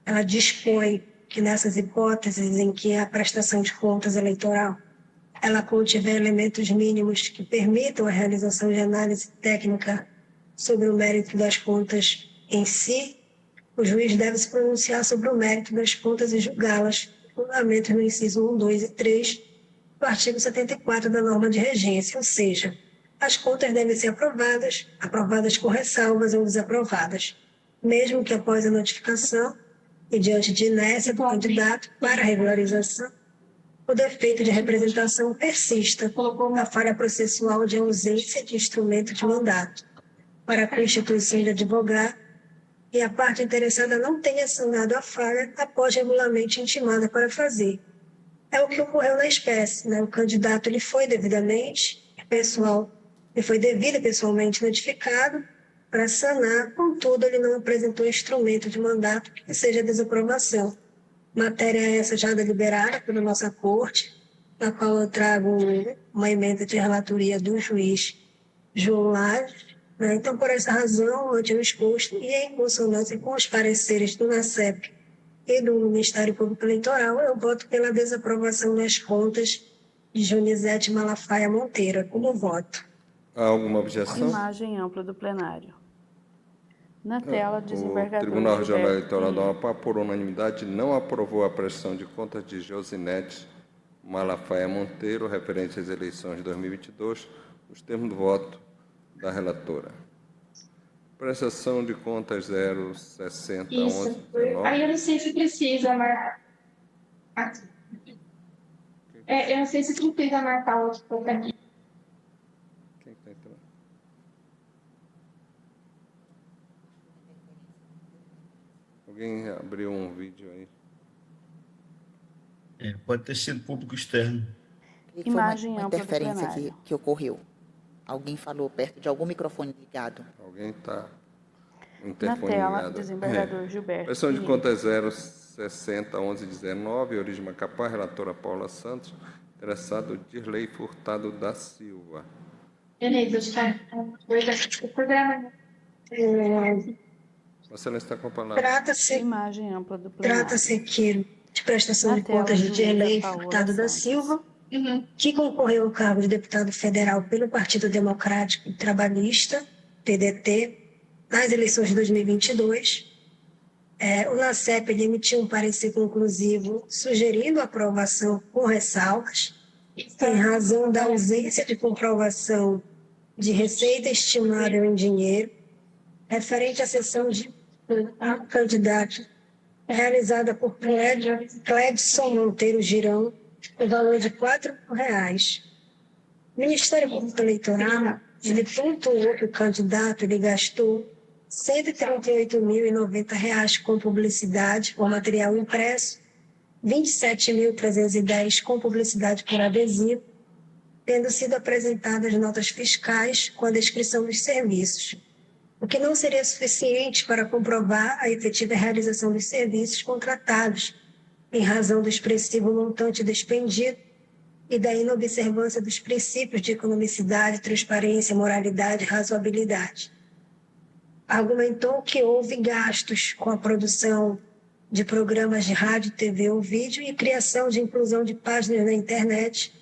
Ela dispõe que nessas hipóteses em que a prestação de contas eleitoral ela contiver elementos mínimos que permitam a realização de análise técnica sobre o mérito das contas em si, o juiz deve se pronunciar sobre o mérito das contas e julgá-las, fundamentos no inciso 1, 2 e 3 do artigo 74 da norma de regência, ou seja, as contas devem ser aprovadas com ressalvas ou desaprovadas, mesmo que após a notificação e diante de inércia do candidato para regularização, o defeito de representação persista, a falha processual de ausência de instrumento de mandato para a constituição de advogado e a parte interessada não tenha sanado a falha após regularmente intimada para fazer. É o que ocorreu na espécie, né? O candidato ele foi devido e pessoalmente notificado para sanar, contudo ele não apresentou instrumento de mandato que seja desaprovação. Matéria essa já deliberada pela nossa corte, na qual eu trago uma emenda de relatoria do juiz João Lages. Então, por essa razão, ante o exposto e em consonância com os pareceres do NACEP e do Ministério Público Eleitoral, eu voto pela desaprovação das contas de Jonizete Malafaia Monteiro. Como voto? Há alguma objeção? Imagem ampla do plenário. Na tela, desembargador O Tribunal Regional Gilberto Eleitoral da Pinheiro. Amapá, por unanimidade, não aprovou a prestação de contas de Josinete Malafaia Monteiro, referente às eleições de 2022, nos termos do voto da relatora. Prestação de contas 060 Isso. 11 19. Aí eu não sei se precisa marcar. Eu não sei se precisa marcar outro ponto aqui. Quem está entrando? Alguém abriu um vídeo aí? Pode ter sido público externo. Imagem uma ampla do interferência plenário. que ocorreu. Alguém falou perto de algum microfone ligado. Alguém está Na interfone tela, ligado. desembargador Gilberto Prestação de Pinheiro. contas 060 11 19, origem Macapá, relatora Paula Santos, interessado Dirley Furtado da Silva. Beleza, está. O programa. Vossa Excelência está com a palavra. Imagem ampla do plenário. Trata-se aqui de prestação Na de tela, contas de juíza Dirley Paola Furtado da Santos. Silva, que concorreu ao cargo de deputado federal pelo Partido Democrático e Trabalhista, PDT, nas eleições de 2022. O NACEP ele emitiu um parecer conclusivo sugerindo a aprovação com ressalvas, em razão da ausência de comprovação de receita estimável em dinheiro, referente à sessão de candidato realizada por Cledson Monteiro Girão, no valor de R$ 4.000. O Ministério Público Eleitoral ele pontuou que o candidato ele gastou R$ 138.090 com publicidade por material impresso, R$ 27.310 com publicidade por adesivo, tendo sido apresentadas notas fiscais com a descrição dos serviços. o que não seria suficiente para comprovar a efetiva realização dos serviços contratados, em razão do expressivo montante despendido e da inobservância dos princípios de economicidade, transparência, moralidade e razoabilidade. Argumentou que houve gastos com a produção de programas de rádio, TV ou vídeo e criação de inclusão de páginas na internet,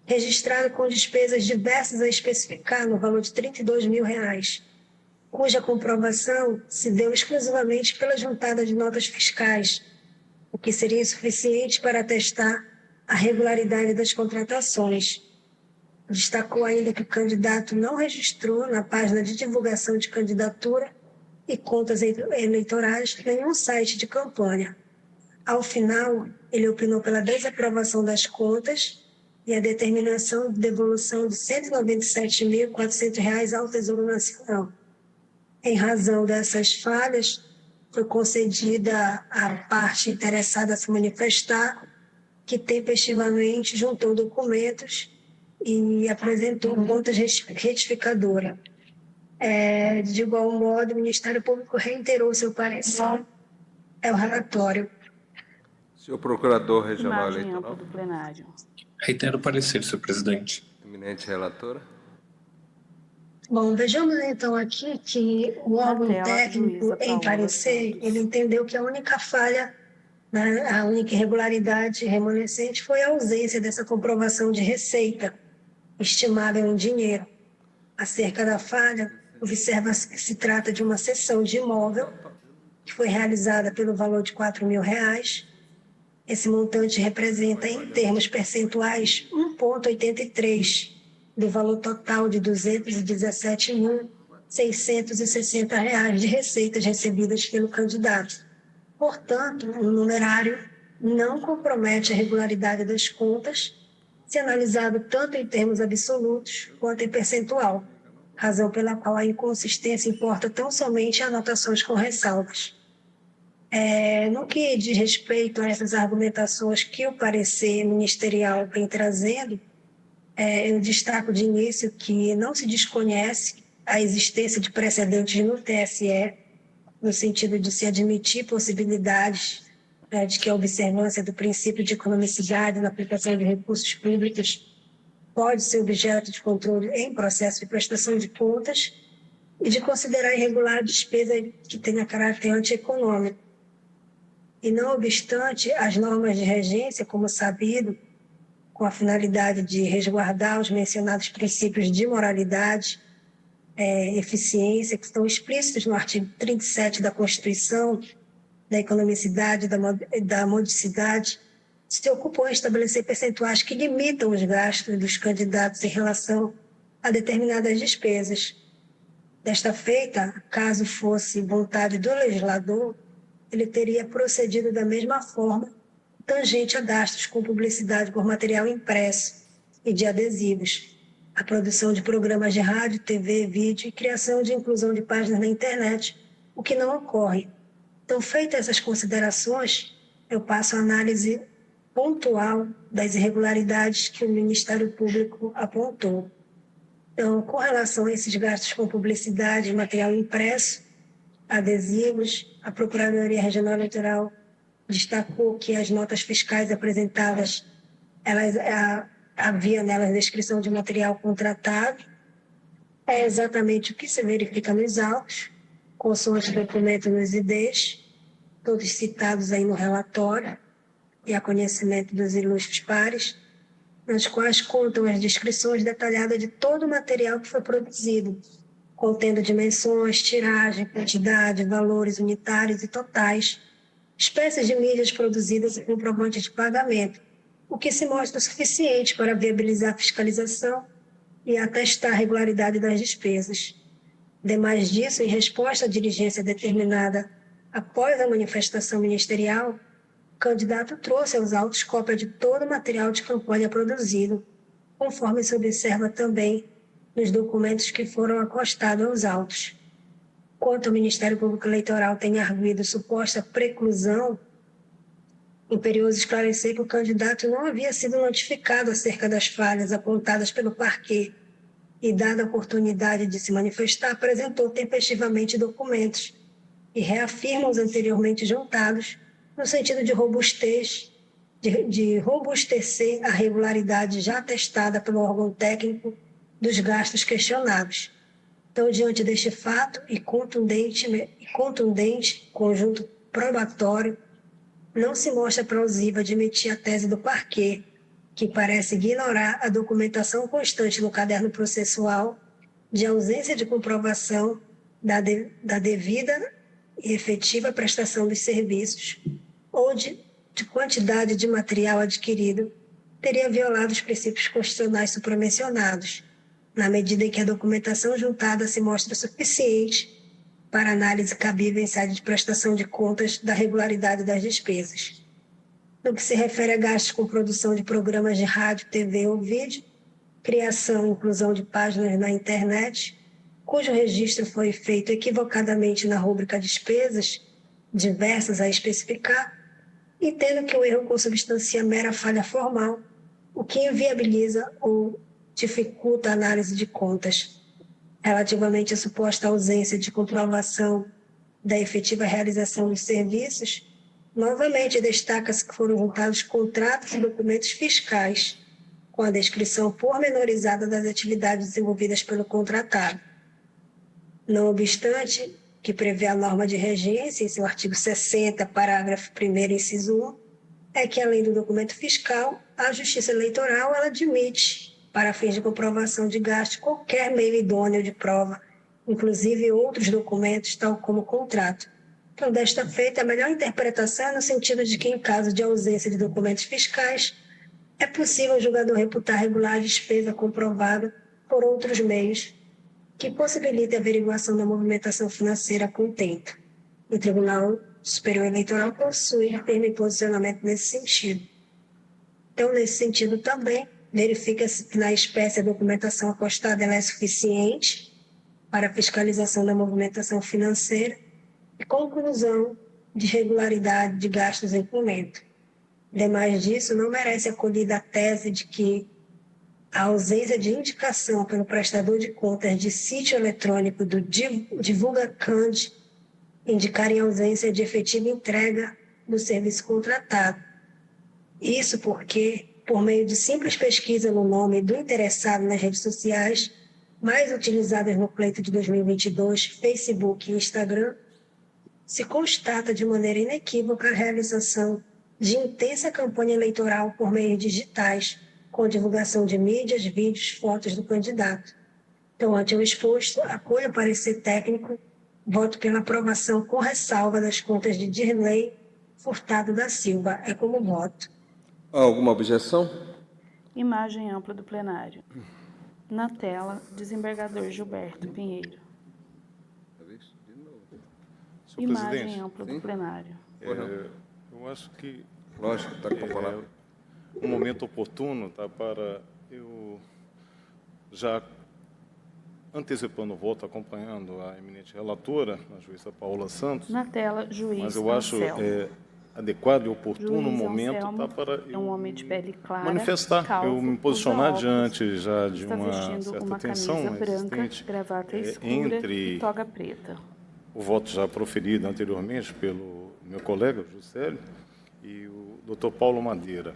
registrado com despesas diversas a especificar no valor de R$ 32 mil, cuja comprovação se deu exclusivamente pela juntada de notas fiscais, o que seria insuficiente para atestar a regularidade das contratações. Destacou ainda que o candidato não registrou na página de divulgação de candidatura e contas eleitorais nenhum site de campanha. Ao final, ele opinou pela desaprovação das contas e a determinação de devolução de R$ 197.400 ao Tesouro Nacional. Em razão dessas falhas, foi concedida à parte interessada a se manifestar, que tempestivamente juntou documentos e apresentou contas retificadoras. De igual modo, o Ministério Público reiterou seu parecer. É o relatório. Senhor Procurador Regional Imagem Eleitoral. ampla do plenário. Reitero o parecer, senhor presidente. Eminente relatora. Bom, vejamos então aqui que o órgão tela, técnico, Luísa em Paola parecer, Santos. ele entendeu que a única falha, né, a única irregularidade remanescente foi a ausência dessa comprovação de receita, estimável em dinheiro. Acerca da falha, observa-se que se trata de uma cessão de imóvel que foi realizada pelo valor de R$ 4 mil. Esse montante representa, em termos percentuais, 1,83% do valor total de R$ 217.660 de receitas recebidas pelo candidato. Portanto, o numerário não compromete a regularidade das contas, se analisado tanto em termos absolutos quanto em percentual, razão pela qual a inconsistência importa tão somente anotações com ressalvas. No que diz respeito a essas argumentações que o parecer ministerial vem trazendo, eu destaco de início que não se desconhece a existência de precedentes no TSE, no sentido de se admitir possibilidades de que a observância do princípio de economicidade na aplicação de recursos públicos pode ser objeto de controle em processo de prestação de contas e de considerar irregular a despesa que tenha caráter antieconômico. E, não obstante, as normas de regência, como sabido, com a finalidade de resguardar os mencionados princípios de moralidade, eficiência, que estão explícitos no artigo 37 da Constituição, da economicidade, da modicidade, se ocupam em estabelecer percentuais que limitam os gastos dos candidatos em relação a determinadas despesas. Desta feita, caso fosse vontade do legislador, ele teria procedido da mesma forma, tangente a gastos com publicidade por material impresso e de adesivos, a produção de programas de rádio, TV, vídeo e criação de inclusão de páginas na internet, o que não ocorre. Então, feitas essas considerações, eu passo a análise pontual das irregularidades que o Ministério Público apontou. Então, com relação a esses gastos com publicidade, material impresso, adesivos, a Procuradoria Regional Eleitoral destacou que as notas fiscais apresentadas, havia nelas descrição de material contratado. É exatamente o que se verifica nos autos, consoante o documento nos IDs, todos citados aí no relatório, e a conhecimento dos ilustres pares, nas quais contam as descrições detalhadas de todo o material que foi produzido, contendo dimensões, tiragem, quantidade, valores unitários e totais, espécies de mídias produzidas e comprovantes de pagamento, o que se mostra suficiente para viabilizar a fiscalização e atestar a regularidade das despesas. Demais disso, em resposta à diligência determinada após a manifestação ministerial, o candidato trouxe aos autos cópia de todo o material de campanha produzido, conforme se observa também nos documentos que foram acostados aos autos. Quanto ao Ministério Público Eleitoral tem arguido suposta preclusão, imperioso esclarecer que o candidato não havia sido notificado acerca das falhas apontadas pelo parquê, e, dada a oportunidade de se manifestar, apresentou tempestivamente documentos e reafirma os anteriormente juntados, no sentido de robustecer a regularidade já atestada pelo órgão técnico dos gastos questionados. Então, diante deste fato e contundente conjunto probatório, não se mostra plausível admitir a tese do parquê, que parece ignorar a documentação constante no caderno processual de ausência de comprovação da devida e efetiva prestação dos serviços ou de quantidade de material adquirido, teria violado os princípios constitucionais supramencionados, na medida em que a documentação juntada se mostra suficiente para análise cabível em sede de prestação de contas da regularidade das despesas. No que se refere a gastos com produção de programas de rádio, TV ou vídeo, criação e inclusão de páginas na internet, cujo registro foi feito equivocadamente na rúbrica despesas, diversas a especificar, entendo que o erro consubstancia mera falha formal, o que inviabiliza ou dificulta a análise de contas. Relativamente à suposta ausência de comprovação da efetiva realização dos serviços, novamente destaca-se que foram juntados contratos e documentos fiscais, com a descrição pormenorizada das atividades desenvolvidas pelo contratado. Não obstante, que prevê a norma de regência em seu artigo 60, parágrafo 1º, inciso 1, é que, além do documento fiscal, a Justiça Eleitoral ela admite, para fins de comprovação de gasto, qualquer meio idôneo de prova, inclusive outros documentos, tal como o contrato. Então, desta feita, a melhor interpretação é no sentido de que, em caso de ausência de documentos fiscais, é possível o julgador reputar regular a despesa comprovada por outros meios que possibilitem a averiguação da movimentação financeira a contento. O Tribunal Superior Eleitoral possui firme posicionamento nesse sentido. Então, nesse sentido também, verifica-se que na espécie a documentação apostada ela é suficiente para a fiscalização da movimentação financeira e conclusão de regularidade de gastos em comento. Demais disso, não merece acolhida a tese de que a ausência de indicação pelo prestador de contas de sítio eletrônico do DivulgaCand indicarem ausência de efetiva entrega do serviço contratado. Isso porque, por meio de simples pesquisa no nome do interessado nas redes sociais, mais utilizadas no pleito de 2022, Facebook e Instagram, se constata de maneira inequívoca a realização de intensa campanha eleitoral por meios digitais, com divulgação de mídias, vídeos, fotos do candidato. Então, ante o exposto, acolho o parecer técnico, voto pela aprovação com ressalva das contas de Dirley Furtado da Silva. É como voto. Há alguma objeção? Imagem ampla do plenário. Na tela, desembargador Gilberto Pinheiro. Imagem ampla do plenário. Eu acho que lógico, está com a palavra. Um momento oportuno, tá, para eu já antecipando o voto, acompanhando a eminente relatora, a juíza Paula Santos. Na tela, juiz Mas eu acho adequado e oportuno o momento, tá, para eu um homem de pele clara, manifestar, calvo, eu me posicionar óculos, diante já de está uma vestindo certa uma tensão camisa branca, existente gravata escura entre e toga preta. o voto já proferido anteriormente pelo meu colega, Juscelio, e o Dr. Paulo Madeira.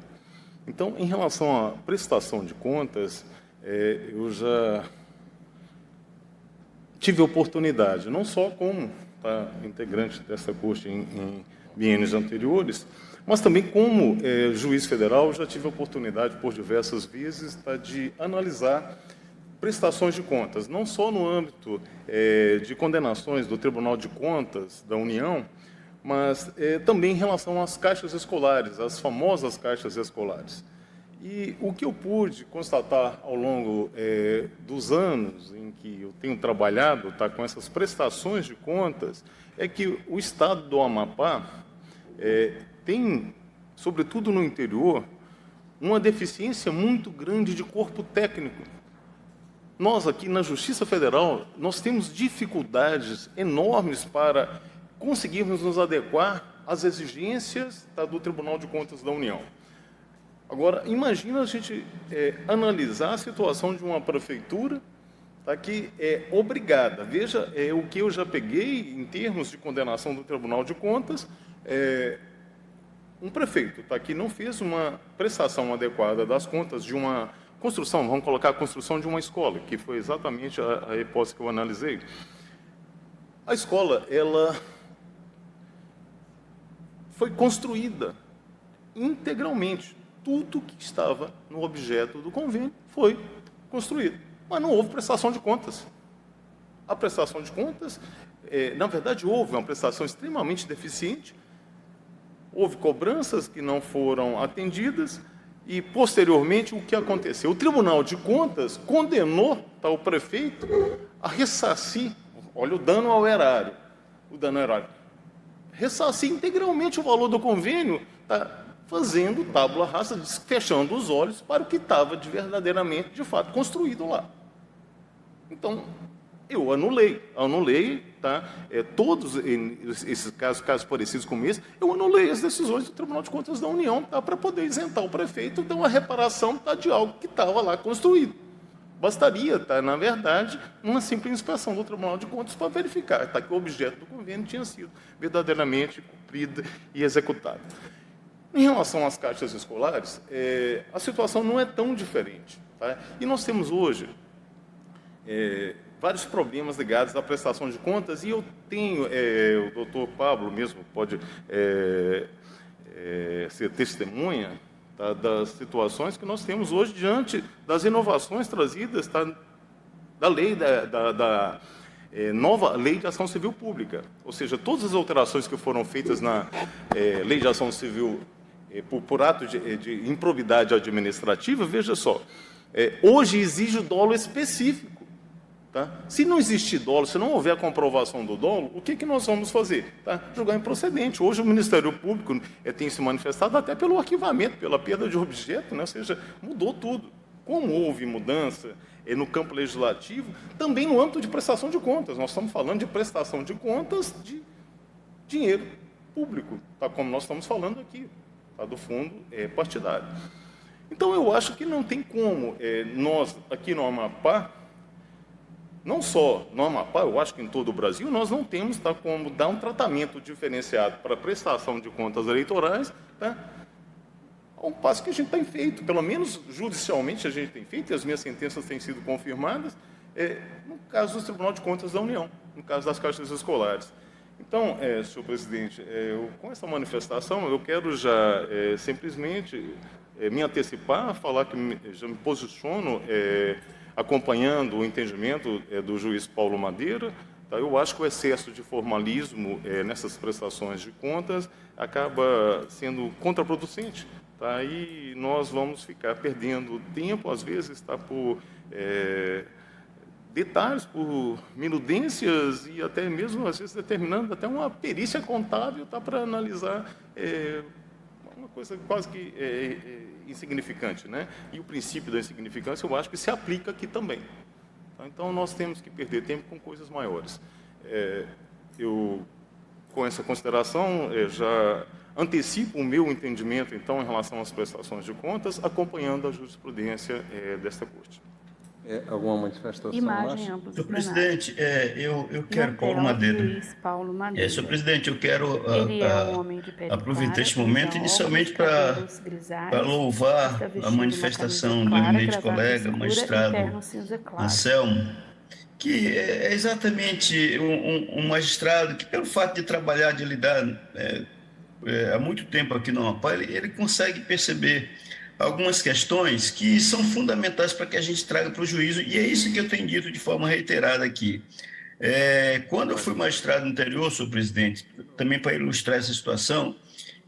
Então, em relação à prestação de contas, eu já tive oportunidade, não só como integrante dessa corte em biênios anteriores, mas também como juiz federal, já tive a oportunidade por diversas vezes de analisar prestações de contas, não só no âmbito de condenações do Tribunal de Contas da União, mas também em relação às caixas escolares, as famosas caixas escolares. E o que eu pude constatar ao longo dos anos em que eu tenho trabalhado com essas prestações de contas é que o Estado do Amapá tem, sobretudo no interior, uma deficiência muito grande de corpo técnico. Nós aqui na Justiça Federal, nós temos dificuldades enormes para conseguirmos nos adequar às exigências do Tribunal de Contas da União. Agora, imagina a gente analisar a situação de uma prefeitura tá, que é obrigada. Veja, o que eu já peguei em termos de condenação do Tribunal de Contas, um prefeito, tá, que não fez uma prestação adequada das contas de uma construção, vamos colocar a construção de uma escola, que foi exatamente a hipótese que eu analisei. A escola, ela foi construída integralmente. Tudo que estava no objeto do convênio foi construído, mas não houve prestação de contas. A prestação de contas, na verdade, houve uma prestação extremamente deficiente, houve cobranças que não foram atendidas e, posteriormente, o que aconteceu? O Tribunal de Contas condenou o prefeito a ressarcir, olha o dano ao erário, ressarcir integralmente o valor do convênio, tá, fazendo tábula rasa, fechando os olhos para o que estava verdadeiramente, de fato, construído lá. Então, eu anulei, tá? Todos esses casos parecidos com esse, eu anulei as decisões do Tribunal de Contas da União, tá, para poder isentar o prefeito de uma reparação, tá, de algo que estava lá construído. Bastaria, tá, na verdade, uma simples inspeção do Tribunal de Contas para verificar, tá, que o objeto do convênio tinha sido verdadeiramente cumprido e executado. Em relação às caixas escolares, a situação não é tão diferente, tá? E nós temos hoje vários problemas ligados à prestação de contas, e eu tenho, o doutor Pablo mesmo pode ser testemunha, tá, das situações que nós temos hoje diante das inovações trazidas, tá, da lei da nova Lei de Ação Civil Pública. Ou seja, todas as alterações que foram feitas na Lei de Ação Civil por ato de improbidade administrativa, veja só, hoje exige o dolo específico. Tá? Se não existir dolo, se não houver a comprovação do dolo, o que nós vamos fazer? Tá? Julgar improcedente. Hoje o Ministério Público tem se manifestado até pelo arquivamento, pela perda de objeto, né? Ou seja, mudou tudo. Como houve mudança no campo legislativo, também no âmbito de prestação de contas. Nós estamos falando de prestação de contas de dinheiro público, tá? Como nós estamos falando aqui, tá? Do fundo partidário. Então, eu acho que não tem como nós, aqui no Amapá, não só no Amapá, eu acho que em todo o Brasil, nós não temos, tá, como dar um tratamento diferenciado para a prestação de contas eleitorais, tá, ao passo que a gente tem feito, pelo menos judicialmente a gente tem feito, e as minhas sentenças têm sido confirmadas, no caso do Tribunal de Contas da União, no caso das caixas escolares. Então, senhor presidente, com essa manifestação, eu quero já simplesmente me antecipar, falar que já me posiciono acompanhando o entendimento do juiz Paulo Madeira. Tá? Eu acho que o excesso de formalismo nessas prestações de contas acaba sendo contraproducente. Tá? E nós vamos ficar perdendo tempo, às vezes, tá, por detalhes, por minudências e até mesmo, às vezes, determinando até uma perícia contábil, tá, para analisar uma coisa quase que insignificante, né? E o princípio da insignificância, eu acho que se aplica aqui também. Tá? Então, nós temos que perder tempo com coisas maiores. Eu, com essa consideração, já antecipo o meu entendimento, então, em relação às prestações de contas, acompanhando a jurisprudência desta Corte. Alguma manifestação? Imagem ampla do Senhor presidente, eu quero, Paulo Madeira. Senhor presidente, eu quero aproveitar este momento inicialmente para louvar a manifestação do eminente colega, magistrado Anselmo, que é exatamente um magistrado que, pelo fato de trabalhar, de lidar há muito tempo aqui no Amapá, ele consegue perceber algumas questões que são fundamentais para que a gente traga para o juízo, e é isso que eu tenho dito de forma reiterada aqui. Quando eu fui magistrado no interior, senhor presidente, também para ilustrar essa situação,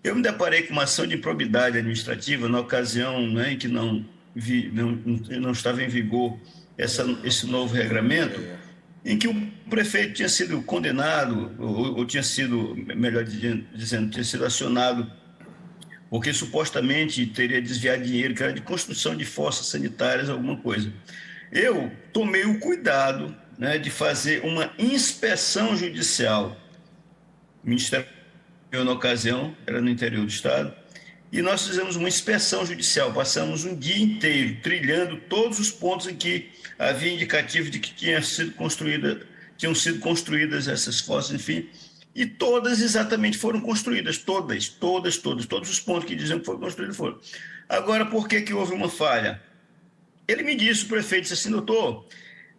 eu me deparei com uma ação de improbidade administrativa na ocasião, né, em que não estava em vigor esse novo regramento, em que o prefeito tinha sido condenado, ou tinha sido, melhor dizendo, tinha sido acionado porque supostamente teria desviado dinheiro, que era de construção de fossas sanitárias, alguma coisa. Eu tomei o cuidado, né, de fazer uma inspeção judicial. O Ministério, na ocasião, era no interior do Estado, e nós fizemos uma inspeção judicial, passamos um dia inteiro trilhando todos os pontos em que havia indicativo de que tinham sido construídas essas fossas, enfim, e todas exatamente foram construídas, todos os pontos que diziam que foram construídos foram. Agora, por que houve uma falha? Ele me disse, o prefeito disse assim: doutor,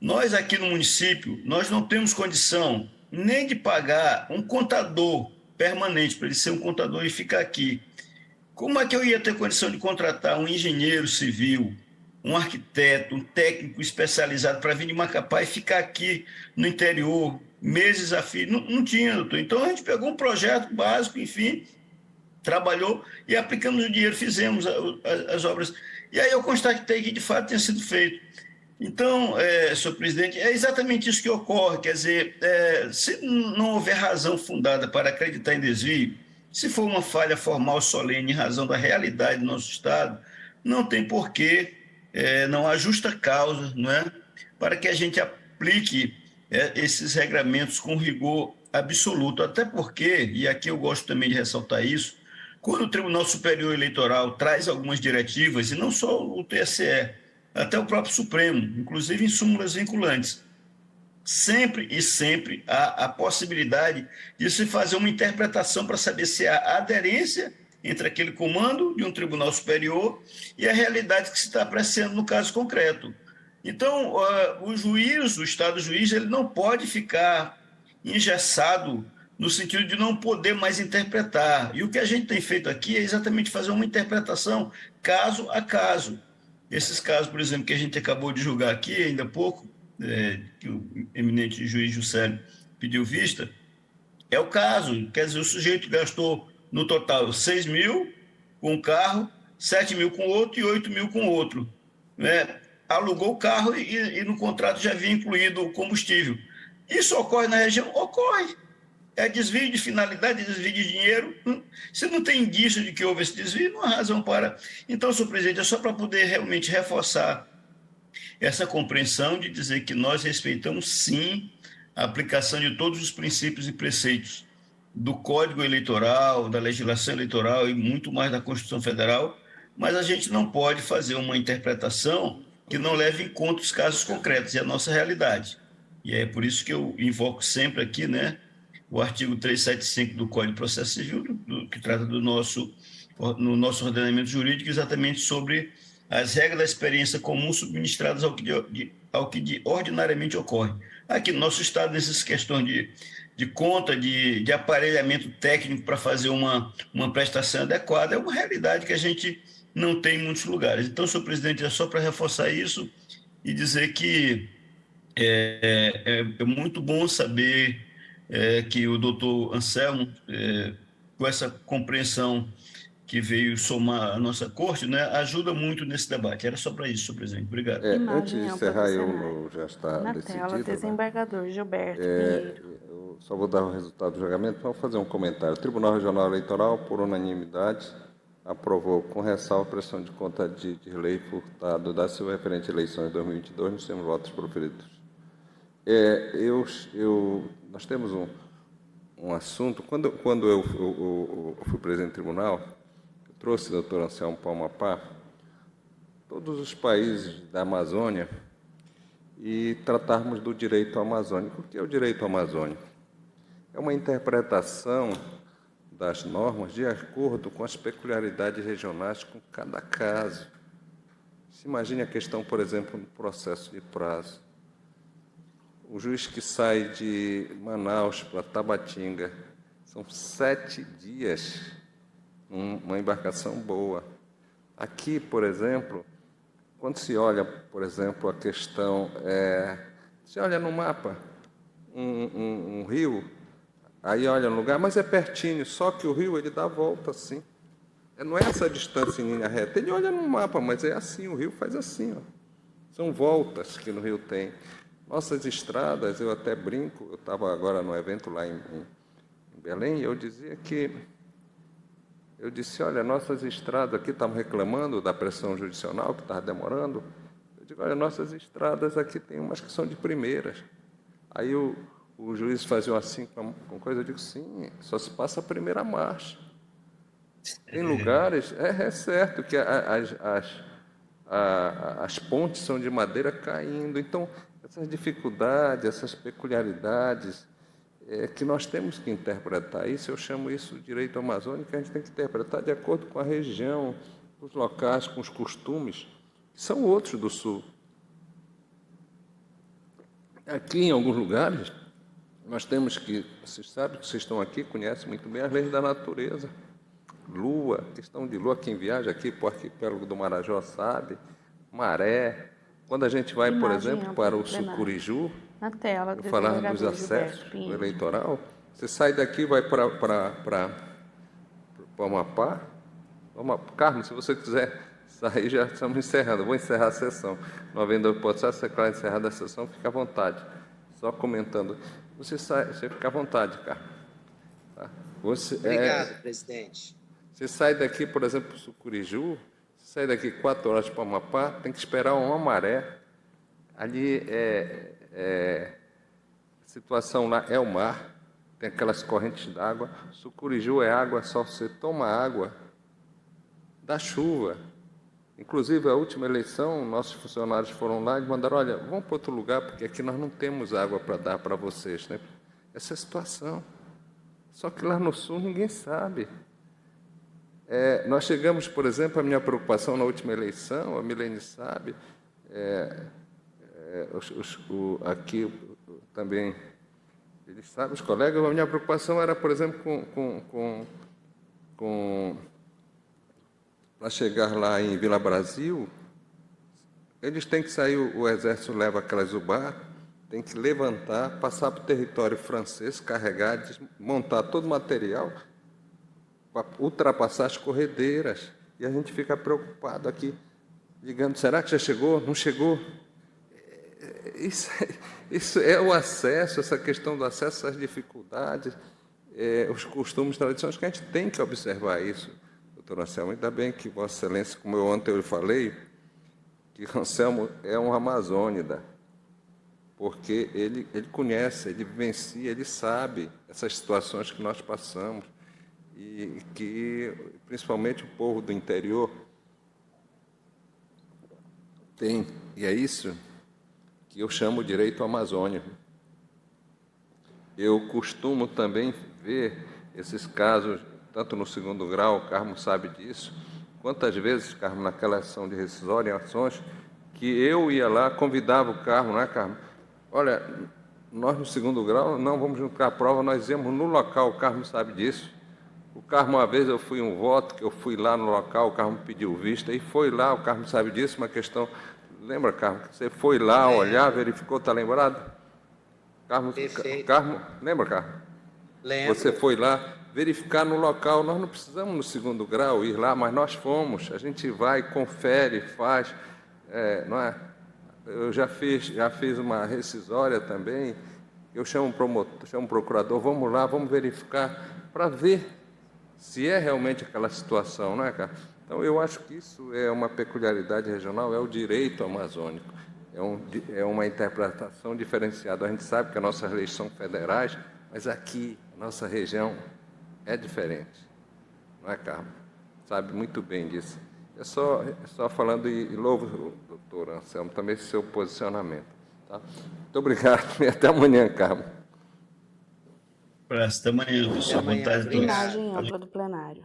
nós aqui no município, nós não temos condição nem de pagar um contador permanente, para ele ser um contador e ficar aqui. Como é que eu ia ter condição de contratar um engenheiro civil, um arquiteto, um técnico especializado para vir de Macapá e ficar aqui no interior, meses a fio? Não tinha, doutor. Então, a gente pegou um projeto básico, enfim, trabalhou e aplicamos o dinheiro, fizemos as obras. E aí eu constatei que, de fato, tinha sido feito. Então, senhor presidente, é exatamente isso que ocorre. Quer dizer, se não houver razão fundada para acreditar em desvio, se for uma falha formal solene em razão da realidade do nosso Estado, não tem porquê, não há justa causa, não é, para que a gente aplique esses regramentos com rigor absoluto. Até porque, e aqui eu gosto também de ressaltar isso, quando o Tribunal Superior Eleitoral traz algumas diretivas, e não só o TSE, até o próprio Supremo, inclusive em súmulas vinculantes, sempre há a possibilidade de se fazer uma interpretação para saber se há aderência entre aquele comando de um tribunal superior e a realidade que se está apreciando no caso concreto. Então, o Estado juiz, ele não pode ficar engessado no sentido de não poder mais interpretar. E o que a gente tem feito aqui é exatamente fazer uma interpretação caso a caso. Esses casos, por exemplo, que a gente acabou de julgar aqui, ainda há pouco, que o eminente juiz Juscelio pediu vista, é o caso. Quer dizer, o sujeito gastou, no total, 6 mil com um carro, 7 mil com outro e 8 mil com outro. Alugou o carro e no contrato já havia incluído o combustível. Isso ocorre na região? Ocorre. É desvio de finalidade, desvio de dinheiro. Se não tem indício de que houve esse desvio, não há razão para. Então, senhor presidente, é só para poder realmente reforçar essa compreensão de dizer que nós respeitamos, sim, a aplicação de todos os princípios e preceitos do Código Eleitoral, da legislação eleitoral e muito mais da Constituição Federal, mas a gente não pode fazer uma interpretação que não leve em conta os casos concretos e a nossa realidade. E é por isso que eu invoco sempre aqui, o artigo 375 do Código de Processo Civil, que trata no nosso ordenamento jurídico exatamente sobre as regras da experiência comum subministradas ao que ordinariamente ocorre. Aqui no nosso Estado, nessas questões de conta, de aparelhamento técnico para fazer uma prestação adequada, é uma realidade que a gente não tem em muitos lugares. Então, senhor presidente, é só para reforçar isso e dizer que é muito bom saber que o doutor Anselmo, com essa compreensão que veio somar a nossa corte, ajuda muito nesse debate. Era só para isso, senhor presidente. Obrigado. Antes de encerrar, já está na decidido. Tela, desembargador Gilberto Pinheiro. Eu só vou dar o resultado do julgamento, vou fazer um comentário. O Tribunal Regional Eleitoral, por unanimidade, aprovou com ressalva a prestação de conta de Dirley Furtado da Silva referente a eleições de 2022, nos termos votos proferidos. Nós temos um assunto. Quando eu fui presidente do tribunal, eu trouxe o doutor Anselmo Palmapá, todos os países da Amazônia, e tratarmos do direito amazônico. O que é o direito amazônico? É uma interpretação das normas de acordo com as peculiaridades regionais com cada caso. Se imagine a questão, por exemplo, no processo de prazo. O juiz que sai de Manaus para Tabatinga, são 7 dias, uma embarcação boa. Aqui, por exemplo, quando se olha, por exemplo, a questão, se olha no mapa, um rio, aí olha no lugar, mas é pertinho, só que o rio ele dá a volta assim. Não é essa distância em linha reta, ele olha no mapa, mas é assim, o rio faz assim. São voltas que no rio tem. Nossas estradas, eu até brinco, eu estava agora no evento lá em Belém, e eu disse, olha, nossas estradas aqui, estavam reclamando da pressão judicial que estava demorando. Eu digo, olha, nossas estradas aqui tem umas que são de primeiras. Aí o juiz fazia assim com coisa, eu digo, sim, só se passa a primeira marcha. Tem lugares, é certo que as pontes são de madeira caindo. Então, essas dificuldades, essas peculiaridades, que nós temos que interpretar isso, eu chamo isso de direito amazônico, a gente tem que interpretar de acordo com a região, com os locais, com os costumes, que são outros do Sul. Aqui, em alguns lugares, nós temos que, vocês sabem que vocês estão aqui, conhecem muito bem as leis da natureza. Lua, questão de lua, quem viaja aqui para o arquipélago do Marajó sabe, maré. Quando a gente vai, por exemplo, para o Sucuriju, na tela, falar dos acessos do eleitoral, você sai daqui e vai para o Amapá. Carmo, se você quiser sair, já estamos encerrando. Vou encerrar a sessão. Não havendo hipótese, se declarar encerrada a sessão, fica à vontade. Só comentando. Você fica à vontade, Carmo. Tá? Obrigado, presidente. Você sai daqui, por exemplo, para o Sucuriju, você sai daqui 4 horas para o Amapá, tem que esperar uma maré. Ali a situação lá é o mar, tem aquelas correntes d'água. Sucuriju é água, só você toma água da chuva. Inclusive, a última eleição, nossos funcionários foram lá e mandaram, olha, vamos para outro lugar, porque aqui nós não temos água para dar para vocês. Né? Essa é a situação. Só que lá no Sul ninguém sabe. Nós chegamos, por exemplo, a minha preocupação na última eleição, a Milene sabe, aqui também, eles sabem, os colegas, a minha preocupação era, por exemplo, para chegar lá em Vila Brasil, eles têm que sair, o exército leva aquelas UBA, tem que levantar, passar para o território francês, carregar, desmontar todo o material, para ultrapassar as corredeiras. E a gente fica preocupado aqui, ligando, será que já chegou? Não chegou? Isso é o acesso, essa questão do acesso, essas dificuldades, os costumes, tradições, que a gente tem que observar isso. Doutor Anselmo, ainda bem que Vossa Excelência, como eu ontem falei, que Anselmo é um amazônida, porque ele conhece, ele vivencia, ele sabe essas situações que nós passamos, e que, principalmente, o povo do interior tem, e é isso que eu chamo de direito amazônico. Eu costumo também ver esses casos, tanto no segundo grau, o Carmo sabe disso, quantas vezes, Carmo, naquela ação de rescisória em ações, que eu ia lá, convidava o Carmo, não é, Carmo? Olha, nós no segundo grau não vamos juntar a prova, nós íamos no local, o Carmo sabe disso. O Carmo, uma vez eu fui um voto, que eu fui lá no local, o Carmo pediu vista, e foi lá, o Carmo sabe disso, uma questão... Lembra, Carmo, que você foi lá olhar, verificou, está lembrado? Carmo, lembra, Carmo? Lembro. Você foi lá verificar no local, nós não precisamos no segundo grau ir lá, mas nós fomos, a gente vai, confere, faz, não é? Eu já fiz uma rescisória também, eu chamo um promotor, chamo um procurador, vamos lá, vamos verificar, para ver se é realmente aquela situação, não é, cara? Então, eu acho que isso é uma peculiaridade regional, é o direito amazônico, é uma interpretação diferenciada. A gente sabe que as nossas leis são federais, mas aqui, a nossa região é diferente, não é, Carmo? Sabe muito bem disso. É só falando, e louvo, doutor Anselmo, também esse seu posicionamento. Tá? Muito obrigado e até amanhã, Carmo. Até amanhã, pessoal. Boa tarde a todos. Imagem ampla do plenário.